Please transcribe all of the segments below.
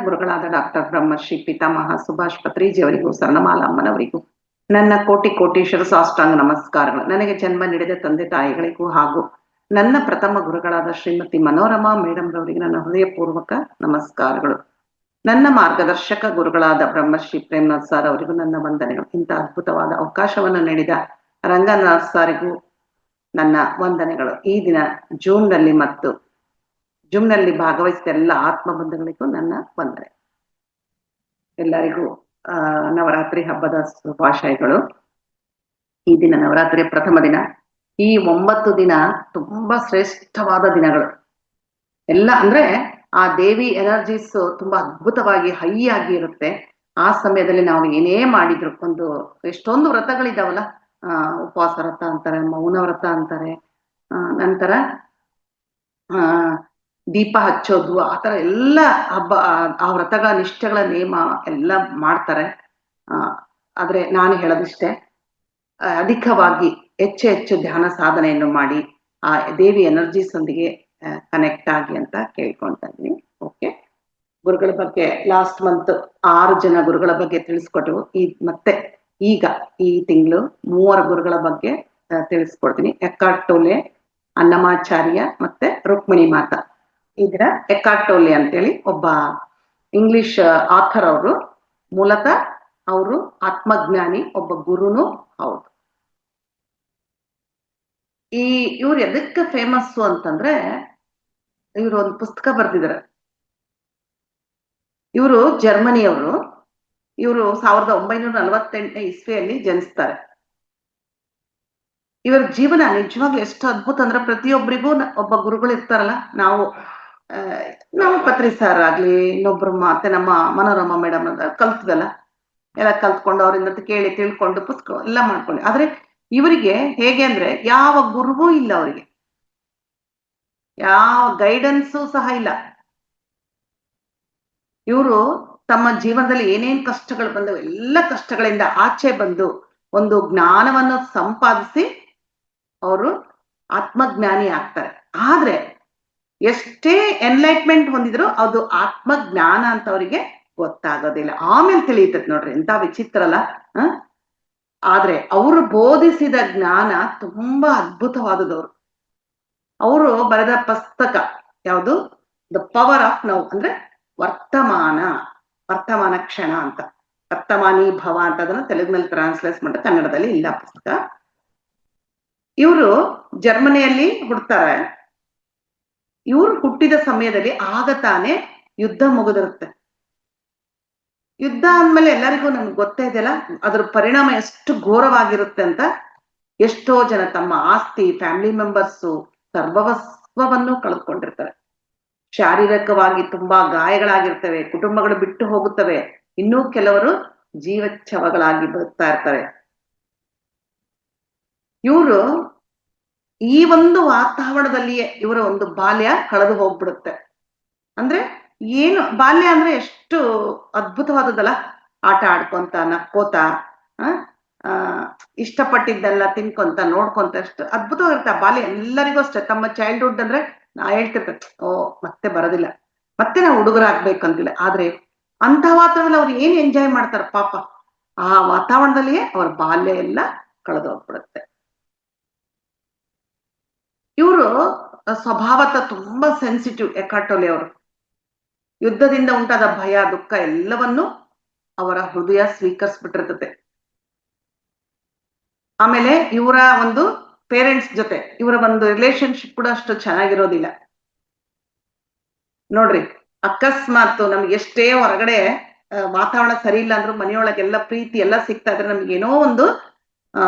ಗುರುಗಳಾದ ಡಾಕ್ಟರ್ ಬ್ರಹ್ಮಶ್ರೀ ಪಿತಾಮಹ ಸುಭಾಷ್ ಪತ್ರಿಜಿಯವರಿಗೂ ಸ್ವರ್ಣಮಾಲಾಮ್ಮನವರಿಗೂ ನನ್ನ ಕೋಟಿ ಕೋಟಿ ಶಿರಸಾಷ್ಟಾಂಗ ನಮಸ್ಕಾರಗಳು. ನನಗೆ ಜನ್ಮ ನೀಡಿದ ತಂದೆ ತಾಯಿಗಳಿಗೂ ಹಾಗೂ ನನ್ನ ಪ್ರಥಮ ಗುರುಗಳಾದ ಶ್ರೀಮತಿ ಮನೋರಮಾ ಮೇಡಮ್ ರವರಿಗೆ ನನ್ನ ಹೃದಯಪೂರ್ವಕ ನಮಸ್ಕಾರಗಳು. ನನ್ನ ಮಾರ್ಗದರ್ಶಕ ಗುರುಗಳಾದ ಬ್ರಹ್ಮಶ್ರೀ ಪ್ರೇಮ್ನಾಥ್ ಸರ್ ಅವರಿಗೂ ನನ್ನ ವಂದನೆಗಳು. ಇಂಥ ಅದ್ಭುತವಾದ ಅವಕಾಶವನ್ನು ನೀಡಿದ ರಂಗನಾಥ್ ಸಾರಿಗೂ ನನ್ನ ವಂದನೆಗಳು. ಈ ದಿನ ಜೂಮ್ನಲ್ಲಿ ಭಾಗವಹಿಸಿದ ಎಲ್ಲ ಆತ್ಮಬಂಧುಗಳಿಗೂ ನನ್ನ ವಂದನೆ. ಎಲ್ಲರಿಗೂ ನವರಾತ್ರಿ ಹಬ್ಬದ ಶುಭಾಶಯಗಳು. ಈ ದಿನ ನವರಾತ್ರಿಯ ಪ್ರಥಮ ದಿನ. ಈ 9 ದಿನ ತುಂಬಾ ಶ್ರೇಷ್ಠವಾದ ದಿನಗಳು. ಎಲ್ಲ ಅಂದ್ರೆ ಆ ದೇವಿ ಎನರ್ಜೀಸ್ ತುಂಬಾ ಅದ್ಭುತವಾಗಿ ಹೈ ಆಗಿ ಇರುತ್ತೆ. ಆ ಸಮಯದಲ್ಲಿ ನಾವು ಏನೇ ಮಾಡಿದ್ರು, ಎಷ್ಟೊಂದು ವ್ರತಗಳಿದಾವಲ್ಲ, ಉಪವಾಸ ವ್ರತ ಅಂತಾರೆ, ಮೌನ ವ್ರತ ಅಂತಾರೆ, ನಂತರ ದೀಪ ಹಚ್ಚೋದು, ಆತರ ಎಲ್ಲ ಹಬ್ಬ, ಆ ವ್ರತಗಳ ನಿಷ್ಠೆಗಳ ನೇಮ ಎಲ್ಲ ಮಾಡ್ತಾರೆ. ಆದ್ರೆ ನಾನು ಹೇಳೋದಿಷ್ಟೇ, ಅಧಿಕವಾಗಿ ಹೆಚ್ಚು ಧ್ಯಾನ ಸಾಧನೆಯನ್ನು ಮಾಡಿ ಆ ದೇವಿ ಎನರ್ಜೀಸ್ ಒಂದಿಗೆ ಕನೆಕ್ಟ್ ಆಗಿ ಅಂತ ಕೇಳ್ಕೊಳ್ತಾ ಇದ್ದೀನಿ. ಓಕೆ, ಗುರುಗಳ ಬಗ್ಗೆ ಲಾಸ್ಟ್ ಮಂತ್ 6 ಜನ ಗುರುಗಳ ಬಗ್ಗೆ ತಿಳಿಸ್ಕೊಟ್ಟು, ಈಗ ಈ ತಿಂಗಳು 3 ಗುರುಗಳ ಬಗ್ಗೆ ತಿಳಿಸ್ಕೊಡ್ತೀನಿ. ಎಕ್ಕಾರ್ಟ್ ಟೋಲೆ, ಅನ್ನಮಾಚಾರ್ಯ ಮತ್ತೆ ರುಕ್ಮಿಣಿ ಮಾತಾ. ಇದರ ಎಕ್ಕಾರ್ಟ್ ಟೋಲೆ ಅಂತೇಳಿ ಒಬ್ಬ ಇಂಗ್ಲಿಷ್ ಆಥರ್. ಅವರು ಮೂಲತಃ ಅವರು ಆತ್ಮಜ್ಞಾನಿ, ಒಬ್ಬ ಗುರುನು ಹೌದು. ಇವ್ರು ಎದಕ್ಕೆ ಫೇಮಸ್ಸು ಅಂತಂದ್ರೆ, ಇವರು ಒಂದು ಪುಸ್ತಕ ಬರ್ತಿದ್ದಾರೆ. ಇವರು ಜರ್ಮನಿಯವರು. ಇವರು 1948ನೇ ಇಸ್ವಿಯಲ್ಲಿ ಜನಿಸ್ತಾರೆ. ಇವರ ಜೀವನ ನಿಜವಾಗ್ಲೂ ಎಷ್ಟು ಅದ್ಭುತ ಅಂದ್ರೆ, ಪ್ರತಿಯೊಬ್ಬರಿಗೂ ಒಬ್ಬ ಗುರುಗಳು ಇರ್ತಾರಲ್ಲ. ನಾವು ಪತ್ರಿ ಸರ್ ಆಗ್ಲಿ, ಇನ್ನೊಬ್ರು ಮತ್ತೆ ನಮ್ಮ ಮನೋರಮಾ ಮೇಡಮ್ ಅಂತ ಕಲ್ತದಲ್ಲ, ಎಲ್ಲ ಕಲ್ತ್ಕೊಂಡು ಅವರಿಂದ ಕೇಳಿ ತಿಳ್ಕೊಂಡು ಪುಸ್ತಕ ಎಲ್ಲ ಮಾಡ್ಕೊಂಡು. ಆದ್ರೆ ಇವರಿಗೆ ಹೇಗೆ ಅಂದ್ರೆ, ಯಾವ ಗುರುವೂ ಇಲ್ಲ, ಅವರಿಗೆ ಯಾವ ಗೈಡೆನ್ಸು ಸಹ ಇಲ್ಲ. ಇವರು ತಮ್ಮ ಜೀವನದಲ್ಲಿ ಏನೇನ್ ಕಷ್ಟಗಳು ಬಂದವು, ಎಲ್ಲ ಕಷ್ಟಗಳಿಂದ ಆಚೆ ಬಂದು ಒಂದು ಜ್ಞಾನವನ್ನು ಸಂಪಾದಿಸಿ ಅವರು ಆತ್ಮಜ್ಞಾನಿ ಆಗ್ತಾರೆ. ಆದ್ರೆ ಎಷ್ಟೇ ಎನ್ಲೈಟ್ಮೆಂಟ್ ಹೊಂದಿದ್ರು ಅದು ಆತ್ಮಜ್ಞಾನ ಅಂತ ಅವರಿಗೆ ಗೊತ್ತಾಗೋದಿಲ್ಲ. ಆಮೇಲೆ ತಿಳಿಯುತ್ತೆ ನೋಡ್ರಿ, ಎಂತ ವಿಚಿತ್ರ ಅಲ್ಲ. ಆದ್ರೆ ಅವರು ಬೋಧಿಸಿದ ಜ್ಞಾನ ತುಂಬಾ ಅದ್ಭುತವಾದದವರು. ಅವರು ಬರೆದ ಪುಸ್ತಕ ಯಾವುದು? ದ ಪವರ್ ಆಫ್ ನೌ, ಅಂದ್ರೆ ವರ್ತಮಾನ ಕ್ಷಣ ಅಂತ, ವರ್ತಮಾನಿ ಭವ ಅಂತ. ಅದನ್ನ ತೆಲುಗಿನಲ್ಲಿ ಟ್ರಾನ್ಸ್ಲೇಟ್ ಮಾಡಿ, ಕನ್ನಡದಲ್ಲಿ ಇಲ್ಲ ಪುಸ್ತಕ. ಇವರು ಜರ್ಮನಿಯಲ್ಲಿ ಹುಡ್ತಾರೆ. ಇವ್ರು ಹುಟ್ಟಿದ ಸಮಯದಲ್ಲಿ ಆಗ ತಾನೇ ಯುದ್ಧ ಮುಗಿದಿರುತ್ತೆ. ಯುದ್ಧ ಅಂದ್ಮೇಲೆ ಎಲ್ಲರಿಗೂ ನಮ್ಗೆ ಗೊತ್ತೇ ಇದೆಯಲ್ಲ, ಅದ್ರ ಪರಿಣಾಮ ಎಷ್ಟು ಘೋರವಾಗಿರುತ್ತೆ ಅಂತ. ಎಷ್ಟೋ ಜನ ತಮ್ಮ ಆಸ್ತಿ, ಫ್ಯಾಮಿಲಿ ಮೆಂಬರ್ಸು, ಸರ್ವಸ್ವವನ್ನು ಕಳೆದುಕೊಂಡಿರ್ತಾರೆ. ಶಾರೀರಿಕವಾಗಿ ತುಂಬಾ ಗಾಯಗಳಾಗಿರ್ತವೆ, ಕುಟುಂಬಗಳು ಬಿಟ್ಟು ಹೋಗುತ್ತವೆ, ಇನ್ನೂ ಕೆಲವರು ಜೀವಚ್ಛವಗಳಾಗಿ ಬದುಕ್ತಾ ಇರ್ತಾರೆ. ಇವರು ಈ ಒಂದು ವಾತಾವರಣದಲ್ಲಿಯೇ ಇವರ ಒಂದು ಬಾಲ್ಯ ಕಳೆದು ಹೋಗ್ಬಿಡುತ್ತೆ. ಅಂದ್ರೆ ಏನು ಬಾಲ್ಯ ಅಂದ್ರೆ ಎಷ್ಟು ಅದ್ಭುತವಾದದಲ್ಲ. ಆಟ ಆಡ್ಕೊಂತ, ನಕ್ಕೋತ, ಇಷ್ಟಪಟ್ಟಿದ್ದೆಲ್ಲ ತಿನ್ಕೊಂತ, ನೋಡ್ಕೊಂತ, ಎಷ್ಟು ಅದ್ಭುತವಾಗಿರುತ್ತೆ ಆ ಬಾಲ್ಯ. ಎಲ್ಲರಿಗೂ ಅಷ್ಟೇ. ತಮ್ಮ ಚೈಲ್ಡ್ಹುಡ್ ಅಂದ್ರೆ ನಾ ಹೇಳ್ತಿರ್ತೇನೆ, ಮತ್ತೆ ಬರೋದಿಲ್ಲ, ಮತ್ತೆ ನಾವು ಹುಡುಗರಾಗ್ಬೇಕಂತಿಲ್ಲ. ಆದ್ರೆ ಅಂತ ವಾತಾವರಣದಲ್ಲಿ ಅವ್ರು ಏನ್ ಎಂಜಾಯ್ ಮಾಡ್ತಾರ ಪಾಪ. ಆ ವಾತಾವರಣದಲ್ಲಿಯೇ ಅವ್ರ ಬಾಲ್ಯ ಎಲ್ಲ ಕಳೆದು ಹೋಗ್ಬಿಡುತ್ತೆ. ಇವರು ಸ್ವಭಾವತ ತುಂಬಾ ಸೆನ್ಸಿಟಿವ್. ಎಕ್ಕಾರ್ಟ್ ಟೋಲೆ ಅವರು ಯುದ್ಧದಿಂದ ಉಂಟಾದ ಭಯ, ದುಃಖ ಎಲ್ಲವನ್ನೂ ಅವರ ಹೃದಯ ಸ್ವೀಕರಿಸ್ಬಿಟ್ಟಿರ್ತದೆ. ಆಮೇಲೆ ಇವರ ಒಂದು ಪೇರೆಂಟ್ಸ್ ಜೊತೆ ಇವರ ಒಂದು ರಿಲೇಶನ್ಶಿಪ್ ಕೂಡ ಅಷ್ಟು ಚೆನ್ನಾಗಿರೋದಿಲ್ಲ ನೋಡ್ರಿ. ಅಕಸ್ಮಾತ್ ನಮ್ಗೆ ಎಷ್ಟೇ ಹೊರಗಡೆ ವಾತಾವರಣ ಸರಿ ಇಲ್ಲ ಅಂದ್ರೂ ಮನೆಯೊಳಗೆಲ್ಲ ಪ್ರೀತಿ ಎಲ್ಲ ಸಿಗ್ತಾ ಇದ್ರೆ ನಮ್ಗೇನೋ ಒಂದು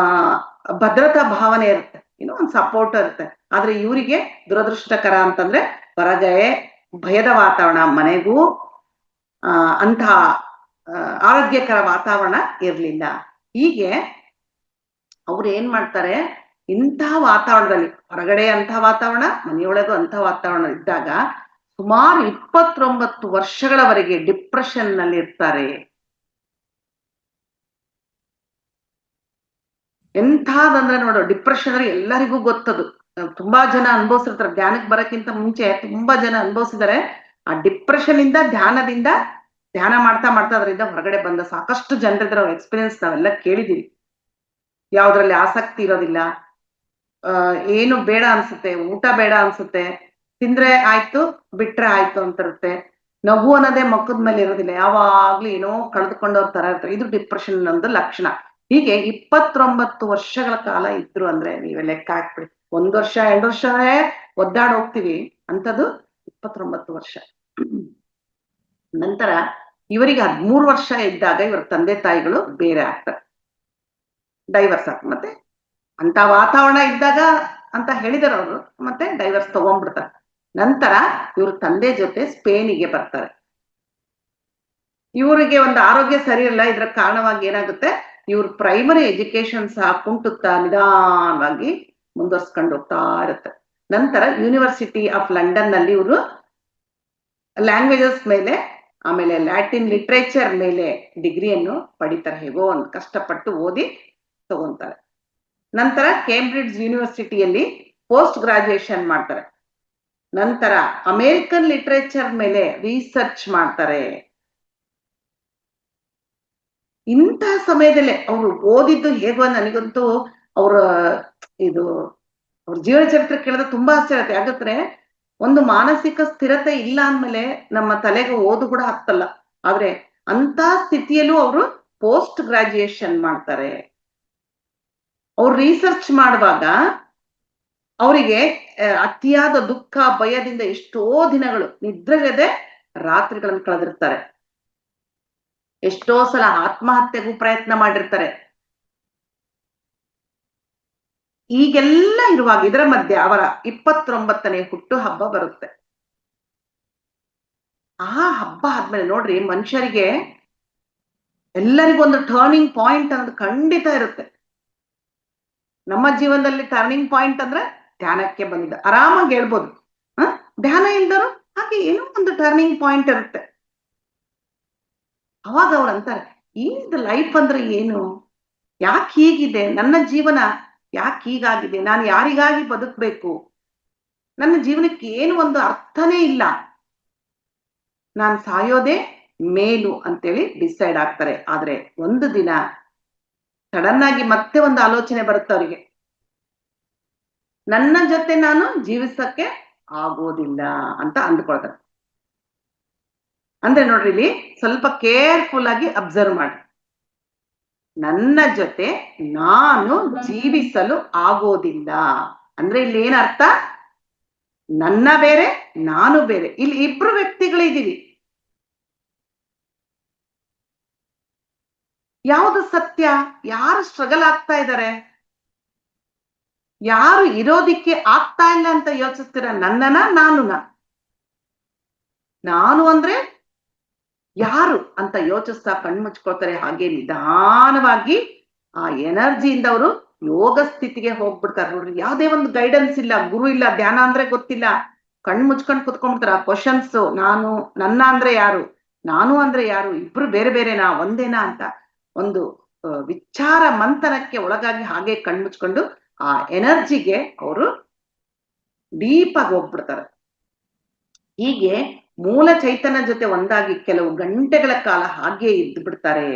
ಭದ್ರತಾ ಭಾವನೆ ಇರುತ್ತೆ, ಏನೋ ಒಂದು ಸಪೋರ್ಟ್ ಇರುತ್ತೆ. ಆದ್ರೆ ಇವರಿಗೆ ದುರದೃಷ್ಟಕರ ಅಂತಂದ್ರೆ, ಹೊರಗೆ ಭಯದ ವಾತಾವರಣ, ಮನೆಗೂ ಅಂತಹ ಆರೋಗ್ಯಕರ ವಾತಾವರಣ ಇರ್ಲಿಲ್ಲ. ಹೀಗೆ ಅವ್ರು ಏನ್ ಮಾಡ್ತಾರೆ, ಇಂತಹ ವಾತಾವರಣದಲ್ಲಿ, ಹೊರಗಡೆ ಅಂತಹ ವಾತಾವರಣ, ಮನೆಯೊಳಗೂ ಅಂತಹ ವಾತಾವರಣ ಇದ್ದಾಗ ಸುಮಾರು 29 ವರ್ಷಗಳವರೆಗೆ ಡಿಪ್ರೆಷನ್ ನಲ್ಲಿ ಇರ್ತಾರೆ. ಎಂಥದಂದ್ರೆ ನೋಡು, ಡಿಪ್ರೆಷನ್ ಅಂದ್ರೆ ಎಲ್ಲರಿಗೂ ಗೊತ್ತದು. ತುಂಬಾ ಜನ ಅನುಭವಿಸಿರ್ತಾರೆ. ಧ್ಯಾನಕ್ಕೆ ಬರಕ್ಕಿಂತ ಮುಂಚೆ ತುಂಬಾ ಜನ ಅನುಭವಿಸಿದರೆ. ಆ ಡಿಪ್ರೆಷನ್ ಇಂದ, ಧ್ಯಾನದಿಂದ ಧ್ಯಾನ ಮಾಡ್ತಾ ಮಾಡ್ತಾ ಅದರಿಂದ ಹೊರಗಡೆ ಬಂದ ಸಾಕಷ್ಟು ಜನರಿದ್ರೆ ಅವ್ರ ಎಕ್ಸ್ಪೀರಿಯನ್ಸ್ ನಾವೆಲ್ಲ ಕೇಳಿದೀವಿ. ಯಾವ್ದ್ರಲ್ಲಿ ಆಸಕ್ತಿ ಇರೋದಿಲ್ಲ, ಏನು ಬೇಡ ಅನ್ಸುತ್ತೆ, ಊಟ ಬೇಡ ಅನ್ಸುತ್ತೆ, ತಿಂದ್ರೆ ಆಯ್ತು ಬಿಟ್ರೆ ಆಯ್ತು ಅಂತಿರುತ್ತೆ. ನಗು ಅನ್ನೋದೇ ಮುಖದ ಮೇಲೆ ಇರೋದಿಲ್ಲ, ಯಾವಾಗ್ಲೂ ಏನೋ ಕಳೆದುಕೊಂಡವ್ರ ತರ ಇರ್ತಾರೆ. ಇದು ಡಿಪ್ರೆಷನ್ ಒಂದು ಲಕ್ಷಣ. ಹೀಗೆ 29 ವರ್ಷಗಳ ಕಾಲ ಇದ್ರು ಅಂದ್ರೆ ನೀವೇ ಲೆಕ್ಕ ಹಾಕ್ಬಿಡಿ. 1 ವರ್ಷ 2 ವರ್ಷವೇ ಒದ್ದಾಡ್ ಹೋಗ್ತೀವಿ, ಅಂಥದ್ದು 29 ವರ್ಷ. ನಂತರ ಇವರಿಗೆ 13 ವರ್ಷ ಇದ್ದಾಗ ಇವರ ತಂದೆ ತಾಯಿಗಳು ಬೇರೆ ಆಗ್ತಾರೆ, ಡೈವರ್ಸ್ ಆಗ್ತಾರೆ. ಮತ್ತೆ ಅಂತ ವಾತಾವರಣ ಇದ್ದಾಗ ಅಂತ ಹೇಳಿದಾರೆ ಅವರು, ಮತ್ತೆ ಡೈವರ್ಸ್ ತಗೊಂಡ್ಬಿಡ್ತಾರೆ. ನಂತರ ಇವ್ರ ತಂದೆ ಜೊತೆ ಸ್ಪೇನಿಗೆ ಬರ್ತಾರೆ. ಇವರಿಗೆ ಒಂದು ಆರೋಗ್ಯ ಸರಿ ಇಲ್ಲ, ಇದರ ಕಾರಣವಾಗಿ ಏನಾಗುತ್ತೆ, ಇವ್ರ ಪ್ರೈಮರಿ ಎಜುಕೇಶನ್ ಸಹ ಕುಂಟುತ್ತಾ ನಿಧಾನವಾಗಿ ಮುಂದುವರ್ಸ್ಕೊಂಡು ಹೋಗ್ತಾ ಇರುತ್ತೆ. ನಂತರ ಯೂನಿವರ್ಸಿಟಿ ಆಫ್ ಲಂಡನ್ ನಲ್ಲಿ ಇವರು ಲ್ಯಾಂಗ್ವೇಜಸ್ ಮೇಲೆ, ಆಮೇಲೆ ಲ್ಯಾಟಿನ್ ಲಿಟ್ರೇಚರ್ ಮೇಲೆ ಡಿಗ್ರಿಯನ್ನು ಪಡಿತಾರೆ. ಹೇಗೋ ಒಂದು ಕಷ್ಟಪಟ್ಟು ಓದಿ ತಗೊಂತಾರೆ. ನಂತರ ಕೇಂಬ್ರಿಡ್ಜ್ ಯೂನಿವರ್ಸಿಟಿಯಲ್ಲಿ ಪೋಸ್ಟ್ ಗ್ರಾಜುಯೇಷನ್ ಮಾಡ್ತಾರೆ. ನಂತರ ಅಮೇರಿಕನ್ ಲಿಟ್ರೇಚರ್ ಮೇಲೆ ರಿಸರ್ಚ್ ಮಾಡ್ತಾರೆ. ಇಂತಹ ಸಮಯದಲ್ಲೇ ಅವರು ಓದಿದ್ದು ಹೇಗೋ, ನನಗಂತೂ ಅವರ ಇದು ಅವ್ರ ಜೀವನ ಚರಿತ್ರೆ ಕೇಳಿದ್ರೆ ತುಂಬಾ ಆಶ್ಚರ್ಯ ಆಗುತ್ತೆ. ಯಾಕಂದ್ರೆ ಒಂದು ಮಾನಸಿಕ ಸ್ಥಿರತೆ ಇಲ್ಲ ಅಂದ್ಮೇಲೆ ನಮ್ಮ ತಲೆಗೆ ಓದು ಕೂಡ ಹತ್ತಲ್ಲ. ಆದ್ರೆ ಅಂತ ಸ್ಥಿತಿಯಲ್ಲೂ ಅವರು ಪೋಸ್ಟ್ ಗ್ರಾಜುಯೇಷನ್ ಮಾಡ್ತಾರೆ. ಅವ್ರು ರಿಸರ್ಚ್ ಮಾಡುವಾಗ ಅವರಿಗೆ ಅತಿಯಾದ ದುಃಖ ಭಯದಿಂದ ಎಷ್ಟೋ ದಿನಗಳು ನಿದ್ರೆಗೆದೆ ರಾತ್ರಿಗಳನ್ನು ಕಳೆದಿರ್ತಾರೆ. ಎಷ್ಟೋ ಸಲ ಆತ್ಮಹತ್ಯೆಗೂ ಪ್ರಯತ್ನ ಮಾಡಿರ್ತಾರೆ. ಈಗೆಲ್ಲ ಇರುವಾಗ ಇದರ ಮಧ್ಯೆ ಅವರ 29ನೇ ಹುಟ್ಟು ಹಬ್ಬ ಬರುತ್ತೆ. ಆ ಹಬ್ಬ ಆದ್ಮೇಲೆ ನೋಡ್ರಿ, ಮನುಷ್ಯರಿಗೆ ಎಲ್ಲರಿಗೂ ಒಂದು ಟರ್ನಿಂಗ್ ಪಾಯಿಂಟ್ ಅನ್ನೋದು ಖಂಡಿತ ಇರುತ್ತೆ. ನಮ್ಮ ಜೀವನದಲ್ಲಿ ಟರ್ನಿಂಗ್ ಪಾಯಿಂಟ್ ಅಂದ್ರೆ ಧ್ಯಾನಕ್ಕೆ ಬಂದಿದ್ದ ಆರಾಮಾಗಿ ಹೇಳ್ಬೋದು. ಧ್ಯಾನ ಇಲ್ದರು ಹಾಗೆ ಏನೋ ಒಂದು ಟರ್ನಿಂಗ್ ಪಾಯಿಂಟ್ ಇರುತ್ತೆ. ಅವಾಗ ಅವ್ರು ಅಂತಾರೆ, ಇದು ಲೈಫ್ ಅಂದ್ರೆ ಏನು, ಯಾಕೆ ಹೀಗಿದೆ, ನನ್ನ ಜೀವನ ಯಾಕೆ ಹೀಗಾಗಿದೆ, ನಾನು ಯಾರಿಗಾಗಿ ಬದುಕಬೇಕು, ನನ್ನ ಜೀವನಕ್ಕೆ ಏನು ಒಂದು ಅರ್ಥನೇ ಇಲ್ಲ, ನಾನು ಸಾಯೋದೇ ಮೇಲು ಅಂತೇಳಿ ಡಿಸೈಡ್ ಆಗ್ತಾರೆ. ಆದ್ರೆ ಒಂದು ದಿನ ಸಡನ್ ಆಗಿ ಮತ್ತೆ ಒಂದು ಆಲೋಚನೆ ಬರುತ್ತೆ ಅವರಿಗೆ, ನನ್ನ ಜೊತೆ ನಾನು ಜೀವಿಸಕ್ಕೆ ಆಗೋದಿಲ್ಲ ಅಂತ ಅಂದ್ಕೊಳ್ತಾರೆ. ಅಂದ್ರೆ ನೋಡ್ರಿ, ಇಲ್ಲಿ ಸ್ವಲ್ಪ ಕೇರ್ಫುಲ್ ಆಗಿ ಅಬ್ಸರ್ವ್ ಮಾಡಿ. ನನ್ನ ಜೊತೆ ನಾನು ಜೀವಿಸಲು ಆಗೋದಿಲ್ಲ ಅಂದ್ರೆ ಇಲ್ಲಿ ಏನ್ ಅರ್ಥ, ನನ್ನ ಬೇರೆ ನಾನು ಬೇರೆ, ಇಲ್ಲಿ ಇಬ್ರು ವ್ಯಕ್ತಿಗಳಿದ್ದೀವಿ. ಯಾವುದು ಸತ್ಯ, ಯಾರು ಸ್ಟ್ರಗಲ್ ಆಗ್ತಾ ಇದ್ದಾರೆ, ಯಾರು ಇರೋದಿಕ್ಕೆ ಆಗ್ತಾ ಇಲ್ಲ ಅಂತ ಯೋಚಿಸ್ತೀರ, ನನ್ನನ ನಾನುನ? ನಾನು ಅಂದ್ರೆ ಯಾರು ಅಂತ ಯೋಚಿಸ್ತಾ ಕಣ್ಮುಚ್ಕೊಳ್ತಾರೆ. ಹಾಗೆ ನಿಧಾನವಾಗಿ ಆ ಎನರ್ಜಿಯಿಂದ ಅವರು ಯೋಗ ಸ್ಥಿತಿಗೆ ಹೋಗ್ಬಿಡ್ತಾರೆ. ನೋಡ್ರಿ, ಯಾವುದೇ ಒಂದು ಗೈಡೆನ್ಸ್ ಇಲ್ಲ, ಗುರು ಇಲ್ಲ, ಧ್ಯಾನ ಅಂದ್ರೆ ಗೊತ್ತಿಲ್ಲ, ಕಣ್ ಮುಚ್ಕೊಂಡು ಕುತ್ಕೊಂಡ್ಬಿಡ್ತಾರ. ಆ ಕ್ವಶನ್ಸ್, ನಾನು, ನನ್ನ ಅಂದ್ರೆ ಯಾರು, ನಾನು ಅಂದ್ರೆ ಯಾರು, ಇಬ್ರು ಬೇರೆ ಬೇರೆನಾ ಒಂದೇನಾ ಅಂತ ಒಂದು ವಿಚಾರ ಮಂಥನಕ್ಕೆ ಒಳಗಾಗಿ ಹಾಗೆ ಕಣ್ಮುಚ್ಕೊಂಡು ಆ ಎನರ್ಜಿಗೆ ಅವರು ಡೀಪ್ ಆಗಿ ಹೋಗ್ಬಿಡ್ತಾರೆ. ಹೀಗೆ ಮೂಲ ಚೈತನ್ಯ ಜೊತೆ ಒಂದಾಗಿ ಕೆಲವು ಗಂಟೆಗಳ ಕಾಲ ಹಾಗೆ ಇದ್ದು ಬಿಡ್ತಾರೆ.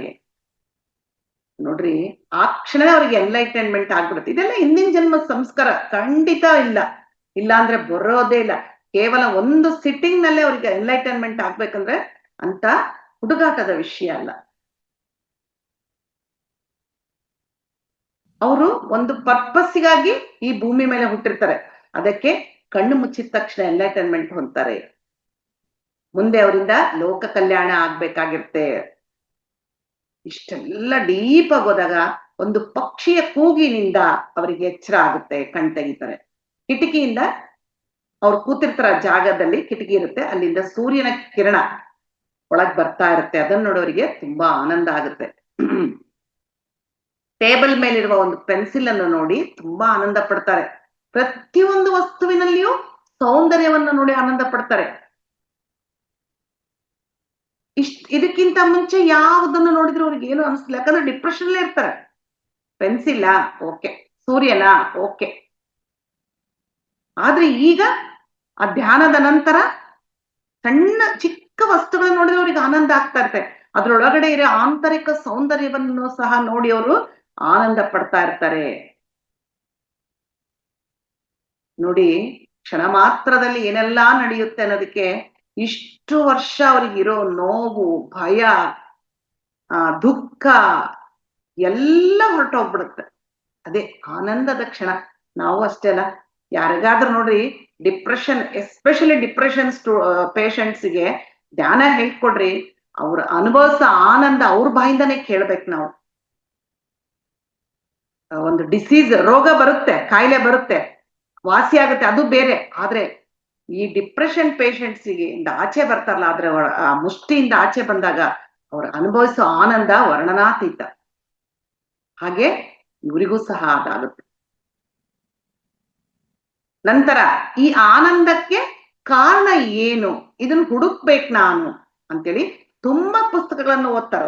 ನೋಡ್ರಿ, ಆ ಕ್ಷಣ ಅವ್ರಿಗೆ ಎನ್ಲೈಟನ್ಮೆಂಟ್ ಆಗ್ಬಿಡುತ್ತೆ. ಇದೆಲ್ಲ ಹಿಂದಿನ ಜನ್ಮದ ಸಂಸ್ಕಾರ, ಖಂಡಿತ ಇಲ್ಲ ಅಂದ್ರೆ ಬರೋದೇ ಇಲ್ಲ. ಕೇವಲ ಒಂದು ಸಿಟ್ಟಿಂಗ್ ನಲ್ಲೇ ಅವ್ರಿಗೆ ಎನ್ಲೈಟನ್ಮೆಂಟ್ ಆಗ್ಬೇಕಂದ್ರೆ ಅಂತ ಹುಡುಗಾಟದ ವಿಷಯ ಅಲ್ಲ. ಅವರು ಒಂದು ಪರ್ಪಸ್ಸಿಗಾಗಿ ಈ ಭೂಮಿ ಮೇಲೆ ಹುಟ್ಟಿರ್ತಾರೆ. ಅದಕ್ಕೆ ಕಣ್ಣು ಮುಚ್ಚಿದ ತಕ್ಷಣ ಎನ್ಲೈಟನ್ಮೆಂಟ್ ಹೊಂದ್ತಾರೆ. ಮುಂದೆ ಅವರಿಂದ ಲೋಕ ಕಲ್ಯಾಣ ಆಗ್ಬೇಕಾಗಿರುತ್ತೆ. ಇಷ್ಟೆಲ್ಲ ಡೀಪ್ ಆಗಿ ಹೋದಾಗ ಒಂದು ಪಕ್ಷಿಯ ಕೂಗಿನಿಂದ ಅವರಿಗೆ ಎಚ್ಚರ ಆಗುತ್ತೆ, ಕಣ್ ತೆಗಿತಾರೆ. ಕಿಟಕಿಯಿಂದ ಅವ್ರು ಕೂತಿರ್ತಾರ ಜಾಗದಲ್ಲಿ ಕಿಟಕಿ ಇರುತ್ತೆ, ಅಲ್ಲಿಂದ ಸೂರ್ಯನ ಕಿರಣ ಒಳಗ್ ಬರ್ತಾ ಇರುತ್ತೆ. ಅದನ್ನ ನೋಡೋರಿಗೆ ತುಂಬಾ ಆನಂದ ಆಗುತ್ತೆ. ಟೇಬಲ್ ಮೇಲಿರುವ ಒಂದು ಪೆನ್ಸಿಲ್ ಅನ್ನು ನೋಡಿ ತುಂಬಾ ಆನಂದ ಪಡ್ತಾರೆ. ಪ್ರತಿಯೊಂದು ವಸ್ತುವಿನಲ್ಲಿಯೂ ಸೌಂದರ್ಯವನ್ನು ನೋಡಿ ಆನಂದ ಪಡ್ತಾರೆ. ಇದಕ್ಕಿಂತ ಮುಂಚೆ ಯಾವುದನ್ನು ನೋಡಿದ್ರು ಅವ್ರಿಗೆ ಏನು ಅನಿಸ್ತಿಲ್ಲ, ಯಾಕಂದ್ರೆ ಡಿಪ್ರೆಷನ್ ಇರ್ತಾರೆ. ಪೆನ್ಸಿಲ್ಲ ಓಕೆ, ಸೂರ್ಯನ ಓಕೆ. ಆದ್ರೆ ಈಗ ಆ ಧ್ಯಾನದ ನಂತರ ಚಿಕ್ಕ ವಸ್ತುಗಳನ್ನ ನೋಡಿದ್ರೆ ಅವ್ರಿಗೆ ಆನಂದ ಆಗ್ತಾ ಇರುತ್ತೆ. ಅದ್ರೊಳಗಡೆ ಇರೋ ಆಂತರಿಕ ಸೌಂದರ್ಯವನ್ನು ಸಹ ನೋಡಿ ಅವರು ಆನಂದ ಪಡ್ತಾ ಇರ್ತಾರೆ. ನೋಡಿ, ಕ್ಷಣ ಮಾತ್ರದಲ್ಲಿ ಏನೆಲ್ಲಾ ನಡೆಯುತ್ತೆ ಅನ್ನೋದಕ್ಕೆ ಇಷ್ಟು ವರ್ಷ ಅವ್ರಿಗಿರೋ ನೋವು, ಭಯ, ದುಃಖ ಎಲ್ಲ ಹೊರಟೋಗ್ಬಿಡುತ್ತೆ. ಅದೇ ಆನಂದದ ಕ್ಷಣ. ನಾವು ಅಷ್ಟೇ ಅಲ್ಲ, ಯಾರಿಗಾದ್ರೂ ನೋಡ್ರಿ ಡಿಪ್ರೆಷನ್, ಎಸ್ಪೆಷಲಿ ಡಿಪ್ರೆಷನ್ ಪೇಷಂಟ್ಸ್ಗೆ ಧ್ಯಾನ ಹೇಳ್ಕೊಡ್ರಿ, ಅವ್ರ ಅನುಭವಿಸೋ ಆನಂದ ಅವ್ರ ಬಾಯಿಂದಾನೇ ಕೇಳ್ಬೇಕು ನಾವು. ಒಂದು ಡಿಸೀಸ್, ರೋಗ ಬರುತ್ತೆ, ಕಾಯಿಲೆ ಬರುತ್ತೆ, ವಾಸಿ ಆಗುತ್ತೆ, ಅದು ಬೇರೆ. ಆದ್ರೆ ಈ ಡಿಪ್ರೆಷನ್ ಪೇಷಂಟ್ಸಿಗೆ ಇಂದ ಆಚೆ ಬರ್ತಾರಲ್ಲ, ಆದ್ರೆ ಆ ಮುಷ್ಟಿಯಿಂದ ಆಚೆ ಬಂದಾಗ ಅವ್ರ ಅನುಭವಿಸೋ ಆನಂದ ವರ್ಣನಾತೀತ. ಹಾಗೆ ಇವರಿಗೂ ಸಹ ಅದಾಗುತ್ತೆ. ನಂತರ ಈ ಆನಂದಕ್ಕೆ ಕಾರಣ ಏನು, ಇದನ್ನ ಹುಡುಕ್ಬೇಕು ನಾನು ಅಂತೇಳಿ ತುಂಬಾ ಪುಸ್ತಕಗಳನ್ನು ಓದ್ತಾರ.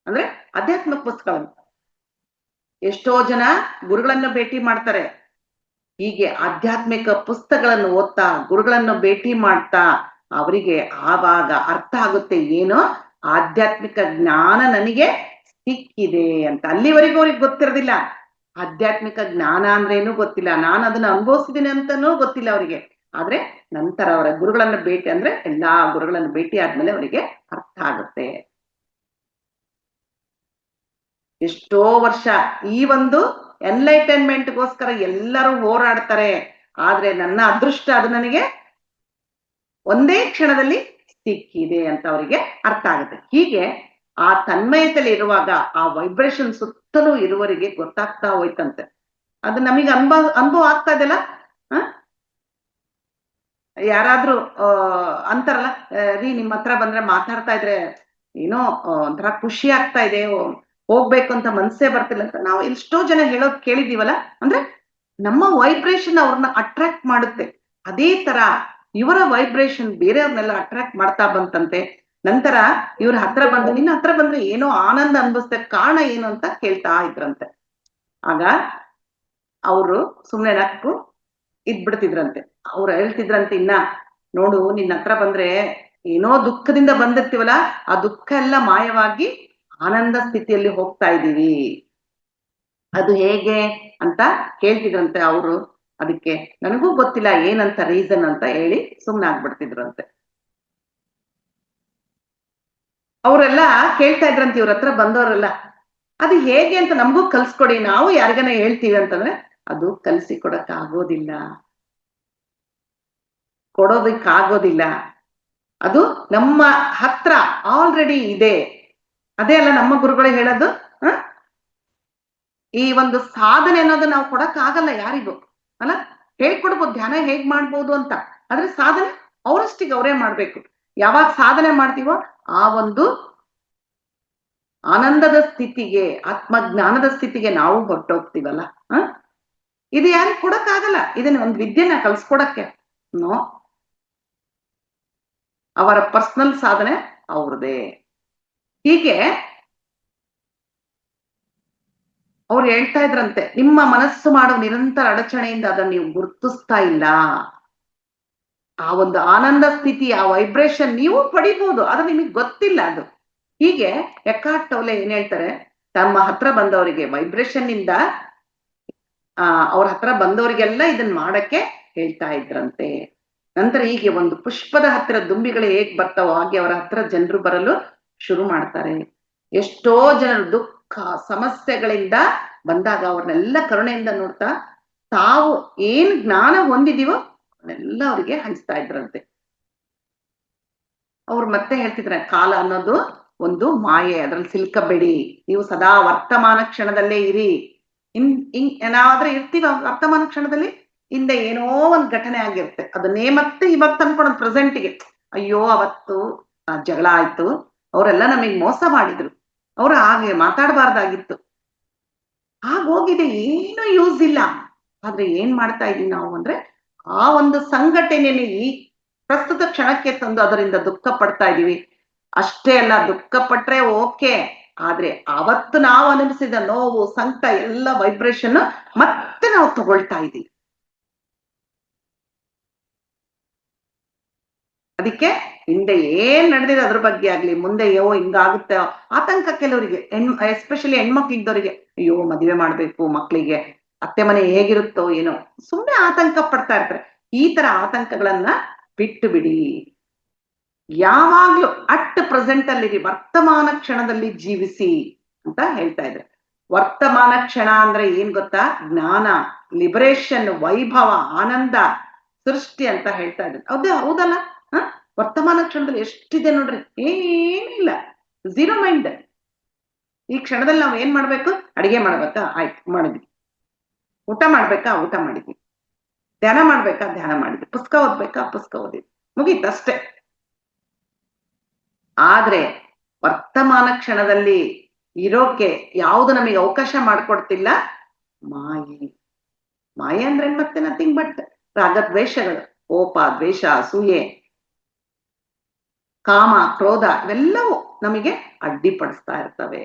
ಅಂದ್ರೆ ಆಧ್ಯಾತ್ಮಿಕ ಪುಸ್ತಕಗಳನ್ನು. ಎಷ್ಟೋ ಜನ ಗುರುಗಳನ್ನು ಭೇಟಿ ಮಾಡ್ತಾರೆ. ಹೀಗೆ ಆಧ್ಯಾತ್ಮಿಕ ಪುಸ್ತಕಗಳನ್ನು ಓದ್ತಾ, ಗುರುಗಳನ್ನು ಭೇಟಿ ಮಾಡ್ತಾ ಅವರಿಗೆ ಆವಾಗ ಅರ್ಥ ಆಗುತ್ತೆ, ಏನೋ ಆಧ್ಯಾತ್ಮಿಕ ಜ್ಞಾನ ನನಗೆ ಸಿಕ್ಕಿದೆ ಅಂತ. ಅಲ್ಲಿವರೆಗೂ ಅವ್ರಿಗೆ ಗೊತ್ತಿರೋದಿಲ್ಲ ಆಧ್ಯಾತ್ಮಿಕ ಜ್ಞಾನ ಅಂದ್ರೇನು ಗೊತ್ತಿಲ್ಲ, ನಾನು ಅದನ್ನ ಅನುಭವಿಸಿದ್ದೀನಿ ಅಂತಾನೂ ಗೊತ್ತಿಲ್ಲ ಅವರಿಗೆ. ಆದ್ರೆ ನಂತರ ಅವರ ಗುರುಗಳನ್ನ ಭೇಟಿ, ಅಂದ್ರೆ ಎಲ್ಲಾ ಗುರುಗಳನ್ನು ಭೇಟಿ ಆದ್ಮೇಲೆ ಅವರಿಗೆ ಅರ್ಥ ಆಗುತ್ತೆ. ಎಷ್ಟೋ ವರ್ಷ ಈ ಒಂದು ಎನ್ಲೈಟನ್ಮೆಂಟ್ಗೋಸ್ಕರ ಎಲ್ಲರೂ ಹೋರಾಡ್ತಾರೆ. ಆದ್ರೆ ನನ್ನ ಅದೃಷ್ಟ ಅದು ನನಗೆ ಒಂದೇ ಕ್ಷಣದಲ್ಲಿ ಸಿಕ್ಕಿದೆ ಅಂತ ಅವರಿಗೆ ಅರ್ಥ ಆಗುತ್ತೆ. ಹೀಗೆ ಆ ತನ್ಮಯತೆಯಲ್ಲಿ ಇರುವಾಗ ಆ ವೈಬ್ರೇಷನ್ ಸುತ್ತಲೂ ಇರುವವರಿಗೆ ಗೊತ್ತಾಗ್ತಾ ಹೋಯ್ತಂತೆ. ಅದು ನಮಗೆ ಅನುಭವ ಆಗ್ತಾ ಇದೆಯಲ್ಲ. ಯಾರಾದ್ರೂ ಅಂತಾರಲ್ಲ, ರೀ ನಿಮ್ಮ ಹತ್ರ ಬಂದ್ರೆ ಮಾತಾಡ್ತಾ ಇದ್ರೆ ಏನೋ ಒಂಥರ ಖುಷಿ ಆಗ್ತಾ ಇದೆ, ಹೋಗ್ಬೇಕು ಅಂತ ಮನ್ಸೇ ಬರ್ತಿಲ್ಲ ಅಂತ ನಾವು ಎಷ್ಟೋ ಜನ ಹೇಳೋದ್ ಕೇಳಿದೀವಲ್ಲ. ಅಂದ್ರೆ ನಮ್ಮ ವೈಬ್ರೇಷನ್ ಅವ್ರನ್ನ ಅಟ್ರಾಕ್ಟ್ ಮಾಡುತ್ತೆ. ಅದೇ ತರ ಇವರ ವೈಬ್ರೇಷನ್ ಬೇರೆಯವ್ರನ್ನೆಲ್ಲ ಅಟ್ರಾಕ್ಟ್ ಮಾಡ್ತಾ ಬಂತಂತೆ. ನಂತರ ಇವ್ರ ಹತ್ರ ಬಂದು, ನಿನ್ನ ಹತ್ರ ಬಂದ್ರೆ ಏನೋ ಆನಂದ ಅನ್ಭವಿಸ್ತಾರೆ, ಕಾರಣ ಏನು ಅಂತ ಕೇಳ್ತಾ ಇದ್ರಂತೆ. ಆಗ ಅವರು ಸುಮ್ನೆ ನಕ್ಕು ಇದ್ಬಿಡ್ತಿದ್ರಂತೆ. ಅವ್ರು ಹೇಳ್ತಿದ್ರಂತೆ, ಇನ್ನ ನೋಡು, ನಿನ್ನ ಹತ್ರ ಬಂದ್ರೆ ಏನೋ ದುಃಖದಿಂದ ಬಂದಿರ್ತೀವಲ್ಲ, ಆ ದುಃಖ ಎಲ್ಲ ಮಾಯವಾಗಿ ಆನಂದ ಸ್ಥಿತಿಯಲ್ಲಿ ಹೋಗ್ತಾ ಇದ್ದೀವಿ. ಅದು ಹೇಗೆ ಅಂತ ಕೇಳ್ತಿದ್ರಂತೆ ಅವರು. ಅದಕ್ಕೆ ನನಗೂ ಗೊತ್ತಿಲ್ಲ ಏನಂತ ರೀಸನ್ ಅಂತ ಹೇಳಿ ಸುಮ್ನಾಗ್ಬಿಡ್ತಿದ್ರಂತೆ. ಅವರೆಲ್ಲ ಕೇಳ್ತಾ ಇದ್ರಂತೆ ಇವ್ರ ಹತ್ರ ಬಂದವರೆಲ್ಲ, ಅದು ಹೇಗೆ ಅಂತ ನಮಗೂ ಕಲ್ಸ್ಕೊಡಿ, ನಾವು ಯಾರಿಗಾನ ಹೇಳ್ತೀವಿ ಅಂತಂದ್ರೆ ಅದು ಕಲ್ಸಿ ಕೊಡಕ್ಕಾಗೋದಿಲ್ಲ, ಕೊಡೋದಕ್ಕಾಗೋದಿಲ್ಲ. ಅದು ನಮ್ಮ ಹತ್ರ ಆಲ್ರೆಡಿ ಇದೆ. ಅದೇ ಅಲ್ಲ ನಮ್ಮ ಗುರುಗಳು ಹೇಳೋದು, ಈ ಒಂದು ಸಾಧನೆ ಅನ್ನೋದು ನಾವು ಕೊಡಕ್ಕಾಗಲ್ಲ ಯಾರಿಗೂ ಅಲ್ಲ. ಹೇಳ್ಕೊಡ್ಬೋದು ಧ್ಯಾನ ಹೇಗ್ ಮಾಡ್ಬೋದು ಅಂತ, ಆದ್ರೆ ಸಾಧನೆ ಅವರಷ್ಟಿಗೆ ಅವರೇ ಮಾಡ್ಬೇಕು. ಯಾವಾಗ ಸಾಧನೆ ಮಾಡ್ತೀವೋ ಆ ಒಂದು ಆನಂದದ ಸ್ಥಿತಿಗೆ, ಆತ್ಮಜ್ಞಾನದ ಸ್ಥಿತಿಗೆ ನಾವು ಹೊರಟೋಗ್ತೀವಲ್ಲ. ಇದು ಯಾರಿಗೆ ಕೊಡಕ್ಕಾಗಲ್ಲ. ಇದನ್ನ ಒಂದು ವಿದ್ಯೆನ ಕಲ್ಸ್ಕೊಡಕ್ಕೆ ನೋ, ಅವರ ಪರ್ಸನಲ್ ಸಾಧನೆ ಅವ್ರದೇ. ಹೀಗೆ ಅವ್ರು ಹೇಳ್ತಾ ಇದ್ರಂತೆ, ನಿಮ್ಮ ಮನಸ್ಸು ಮಾಡುವ ನಿರಂತರ ಅಡಚಣೆಯಿಂದ ಅದನ್ನ ನೀವು ಗುರುತಿಸ್ತಾ ಇಲ್ಲ. ಆ ಒಂದು ಆನಂದ ಸ್ಥಿತಿ, ಆ ವೈಬ್ರೇಷನ್ ನೀವು ಪಡಿಬಹುದು, ಆದ್ರೆ ನಿಮಗೆ ಗೊತ್ತಿಲ್ಲ ಅದು. ಹೀಗೆ ಎಕಾರ್ಟ್ ಟೋಲೆ ಏನ್ ಹೇಳ್ತಾರೆ, ತಮ್ಮ ಹತ್ರ ಬಂದವರಿಗೆ ವೈಬ್ರೇಷನ್ ಇಂದ ಅವ್ರ ಹತ್ರ ಬಂದವರಿಗೆಲ್ಲ ಇದನ್ನ ಮಾಡಕ್ಕೆ ಹೇಳ್ತಾ ಇದ್ರಂತೆ. ನಂತರ ಹೀಗೆ ಒಂದು ಪುಷ್ಪದ ಹತ್ತಿರ ದುಂಬಿಗಳು ಹೇಗ್ ಬರ್ತಾವೋ ಹಾಗೆ ಅವರ ಹತ್ರ ಜನರು ಬರಲು ಶುರು ಮಾಡ್ತಾರೆ. ಎಷ್ಟೋ ಜನರು ದುಃಖ ಸಮಸ್ಯೆಗಳಿಂದ ಬಂದಾಗ ಅವ್ರನ್ನೆಲ್ಲ ಕರುಣೆಯಿಂದ ನೋಡ್ತಾ ತಾವು ಏನ್ ಜ್ಞಾನ ಹೊಂದಿದೀವೋ ಅವನ್ನೆಲ್ಲ ಅವ್ರಿಗೆ ಹಂಚ್ತಾ ಇದ್ರಂತೆ. ಅವ್ರು ಮತ್ತೆ ಹೇಳ್ತಿದ್ರ, ಕಾಲ ಅನ್ನೋದು ಒಂದು ಮಾಯೆ, ಅದ್ರಲ್ಲಿ ಸಿಲ್ಕಬೇಡಿ, ನೀವು ಸದಾ ವರ್ತಮಾನ ಕ್ಷಣದಲ್ಲೇ ಇರಿ. ಏನಾದ್ರೂ ಇರ್ತೀವ ವರ್ತಮಾನ ಕ್ಷಣದಲ್ಲಿ, ಹಿಂದೆ ಏನೋ ಒಂದ್ ಘಟನೆ ಆಗಿರುತ್ತೆ, ಅದನ್ನೇ ಮತ್ತೆ ಇವಾಗ ತಂದ್ಕೊಳೋದು ಪ್ರೆಸೆಂಟ್ಗೆ. ಅಯ್ಯೋ ಅವತ್ತು ಜಗಳ ಆಯ್ತು, ಅವರೆಲ್ಲ ನಮಗ್ ಮೋಸ ಮಾಡಿದ್ರು, ಅವ್ರು ಹಾಗೆ ಮಾತಾಡಬಾರ್ದಾಗಿತ್ತು, ಆಗೋಗಿದೆ, ಏನು ಯೂಸ್ ಇಲ್ಲ. ಆದ್ರೆ ಏನ್ ಮಾಡ್ತಾ ಇದೀವಿ ನಾವು ಅಂದ್ರೆ, ಆ ಒಂದು ಸಂಘಟನೆಯಲ್ಲಿ ಈ ಪ್ರಸ್ತುತ ಕ್ಷಣಕ್ಕೆ ತಂದು ಅದರಿಂದ ದುಃಖ ಪಡ್ತಾ ಇದೀವಿ. ಅಷ್ಟೇ ಅಲ್ಲ, ದುಃಖ ಪಟ್ರೆ ಓಕೆ, ಆದ್ರೆ ಅವತ್ತು ನಾವು ಅನುಭವಿಸಿದ ನೋವು ಸಂಕಟ ಎಲ್ಲ ವೈಬ್ರೇಷನ್ ಮತ್ತೆ ನಾವು ತಗೊಳ್ತಾ ಇದೀವಿ. ಅದಕ್ಕೆ ಹಿಂದೆ ಏನ್ ನಡೆದಿದೆ ಅದ್ರ ಬಗ್ಗೆ ಆಗ್ಲಿ, ಮುಂದೆ ಅಯ್ಯೋ ಹಿಂಗಾಗುತ್ತೆ ಆತಂಕ ಕೆಲವರಿಗೆ, ಎಸ್ಪೆಷಲಿ ಹೆಣ್ಮಕ್ಳಿದ್ದವರಿಗೆ, ಅಯ್ಯೋ ಮದುವೆ ಮಾಡ್ಬೇಕು ಮಕ್ಳಿಗೆ, ಅತ್ತೆ ಮನೆ ಹೇಗಿರುತ್ತೋ ಏನೋ, ಸುಮ್ಮನೆ ಆತಂಕ ಪಡ್ತಾ ಇರ್ತಾರೆ. ಈ ತರ ಆತಂಕಗಳನ್ನ ಬಿಟ್ಟು ಬಿಡಿ. ಯಾವಾಗ್ಲೂ ಅಟ್ ಪ್ರೆಸೆಂಟ್ ಅಲ್ಲಿ ವರ್ತಮಾನ ಕ್ಷಣದಲ್ಲಿ ಜೀವಿಸಿ ಅಂತ ಹೇಳ್ತಾ ಇದ್ರೆ. ವರ್ತಮಾನ ಕ್ಷಣ ಅಂದ್ರೆ ಏನ್ ಗೊತ್ತಾ? ಜ್ಞಾನ, ಲಿಬರೇಷನ್, ವೈಭವ, ಆನಂದ, ಸೃಷ್ಟಿ ಅಂತ ಹೇಳ್ತಾ ಇದ್ದಾರೆ. ಹೌದಲ್ಲ? ವರ್ತಮಾನ ಕ್ಷಣದಲ್ಲಿ ಎಷ್ಟಿದೆ ನೋಡ್ರಿ, ಏನಿಲ್ಲ, ಝೀರೋ ಮೈಂಡ್. ಈ ಕ್ಷಣದಲ್ಲಿ ನಾವ್ ಏನ್ ಮಾಡ್ಬೇಕು? ಅಡಿಗೆ ಮಾಡ್ಬೇಕಾ? ಆಯ್ತು ಮಾಡಿದ್ವಿ. ಊಟ ಮಾಡ್ಬೇಕಾ? ಊಟ ಮಾಡಿದ್ವಿ. ಧ್ಯಾನ ಮಾಡ್ಬೇಕಾ? ಧ್ಯಾನ ಮಾಡಿದ್ವಿ. ಪುಸ್ತಕ ಓದ್ಬೇಕಾ? ಪುಸ್ತಕ ಓದಿದ್ವಿ. ಮುಗೀತಷ್ಟೇ. ಆದ್ರೆ ವರ್ತಮಾನ ಕ್ಷಣದಲ್ಲಿ ಇರೋಕೆ ಯಾವುದು ನಮಗೆ ಅವಕಾಶ ಮಾಡ್ಕೊಡ್ತಿಲ್ಲ? ಮಾಯೆ. ಮಾಯೆ ಅಂದ್ರೆ ಮತ್ತೆ ನಥಿಂಗ್ ಬಟ್ ರಾಗದ್ವೇಷಗಳು, ಕೋಪ, ದ್ವೇಷ, ಅಸೂಯೆ, ಕಾಮ, ಕ್ರೋಧ, ಇವೆಲ್ಲವೂ ನಮಗೆ ಅಡ್ಡಿಪಡಿಸ್ತಾ ಇರ್ತವೆ.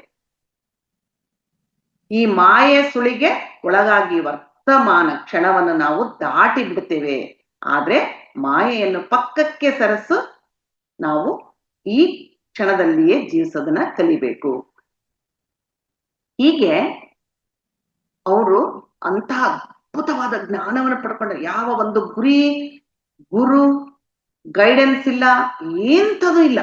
ಈ ಮಾಯೆ ಸುಳಿಗೆ ಒಳಗಾಗಿ ವರ್ತಮಾನ ಕ್ಷಣವನ್ನು ನಾವು ದಾಟಿ ಬಿಡ್ತೇವೆ. ಆದ್ರೆ ಮಾಯೆಯನ್ನು ಪಕ್ಕಕ್ಕೆ ಸರಿಸು, ನಾವು ಈ ಕ್ಷಣದಲ್ಲಿಯೇ ಜೀವಿಸೋದನ್ನ ಕಲಿಬೇಕು. ಹೀಗೆ ಅವರು ಅಂತಹ ಅದ್ಭುತವಾದ ಜ್ಞಾನವನ್ನು ಪಡ್ಕೊಂಡ್ರೆ, ಯಾವ ಒಂದು ಗುರು ಗೈಡೆನ್ಸ್ ಇಲ್ಲ, ಎಂಥದೂ ಇಲ್ಲ.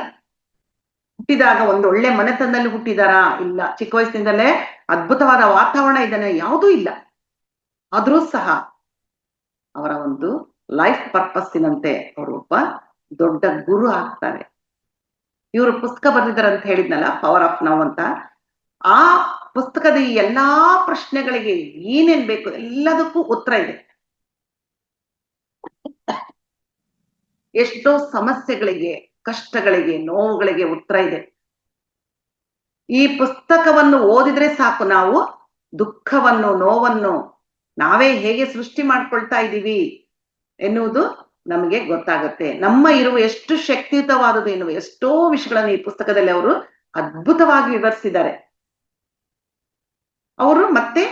ಹುಟ್ಟಿದಾಗ ಒಂದು ಒಳ್ಳೆ ಮನೆತನದಲ್ಲಿ ಹುಟ್ಟಿದಾರಾ? ಇಲ್ಲ. ಚಿಕ್ಕ ವಯಸ್ಸಿನಿಂದಲೇ ಅದ್ಭುತವಾದ ವಾತಾವರಣ ಇದನ್ನ? ಯಾವುದೂ ಇಲ್ಲ. ಆದ್ರೂ ಸಹ ಅವರ ಒಂದು ಲೈಫ್ ಪರ್ಪಸ್ಸಿನಂತೆ ಅವರು ಒಬ್ಬ ದೊಡ್ಡ ಗುರು ಆಗ್ತಾರೆ. ಇವರು ಪುಸ್ತಕ ಬರೆದಿದ್ದಾರೆ ಅಂತ ಹೇಳಿದ್ನಲ್ಲ, ಪವರ್ ಆಫ್ ನೌ ಅಂತ. ಆ ಪುಸ್ತಕದ ಈ ಎಲ್ಲಾ ಪ್ರಶ್ನೆಗಳಿಗೆ ಏನೇನ್ ಬೇಕು ಎಲ್ಲದಕ್ಕೂ ಉತ್ತರ ಇದೆ. ಎಷ್ಟೋ ಸಮಸ್ಯೆಗಳಿಗೆ, ಕಷ್ಟಗಳಿಗೆ, ನೋವುಗಳಿಗೆ ಉತ್ತರ ಇದೆ. ಈ ಪುಸ್ತಕವನ್ನು ಓದಿದ್ರೆ ಸಾಕು, ನಾವು ದುಃಖವನ್ನು, ನೋವನ್ನು ನಾವೇ ಹೇಗೆ ಸೃಷ್ಟಿ ಮಾಡ್ಕೊಳ್ತಾ ಇದ್ದೀವಿ ಎನ್ನುವುದು ನಮಗೆ ಗೊತ್ತಾಗುತ್ತೆ. ನಮ್ಮ ಇರುವ ಎಷ್ಟು ಶಕ್ತಿಯುತವಾದದ್ದು ಎನ್ನುವ ಎಷ್ಟೋ ವಿಷಯಗಳನ್ನು ಈ ಪುಸ್ತಕದಲ್ಲಿ ಅವರು ಅದ್ಭುತವಾಗಿ ವಿವರಿಸಿದ್ದಾರೆ. ಅವರು ಮತ್ತೆ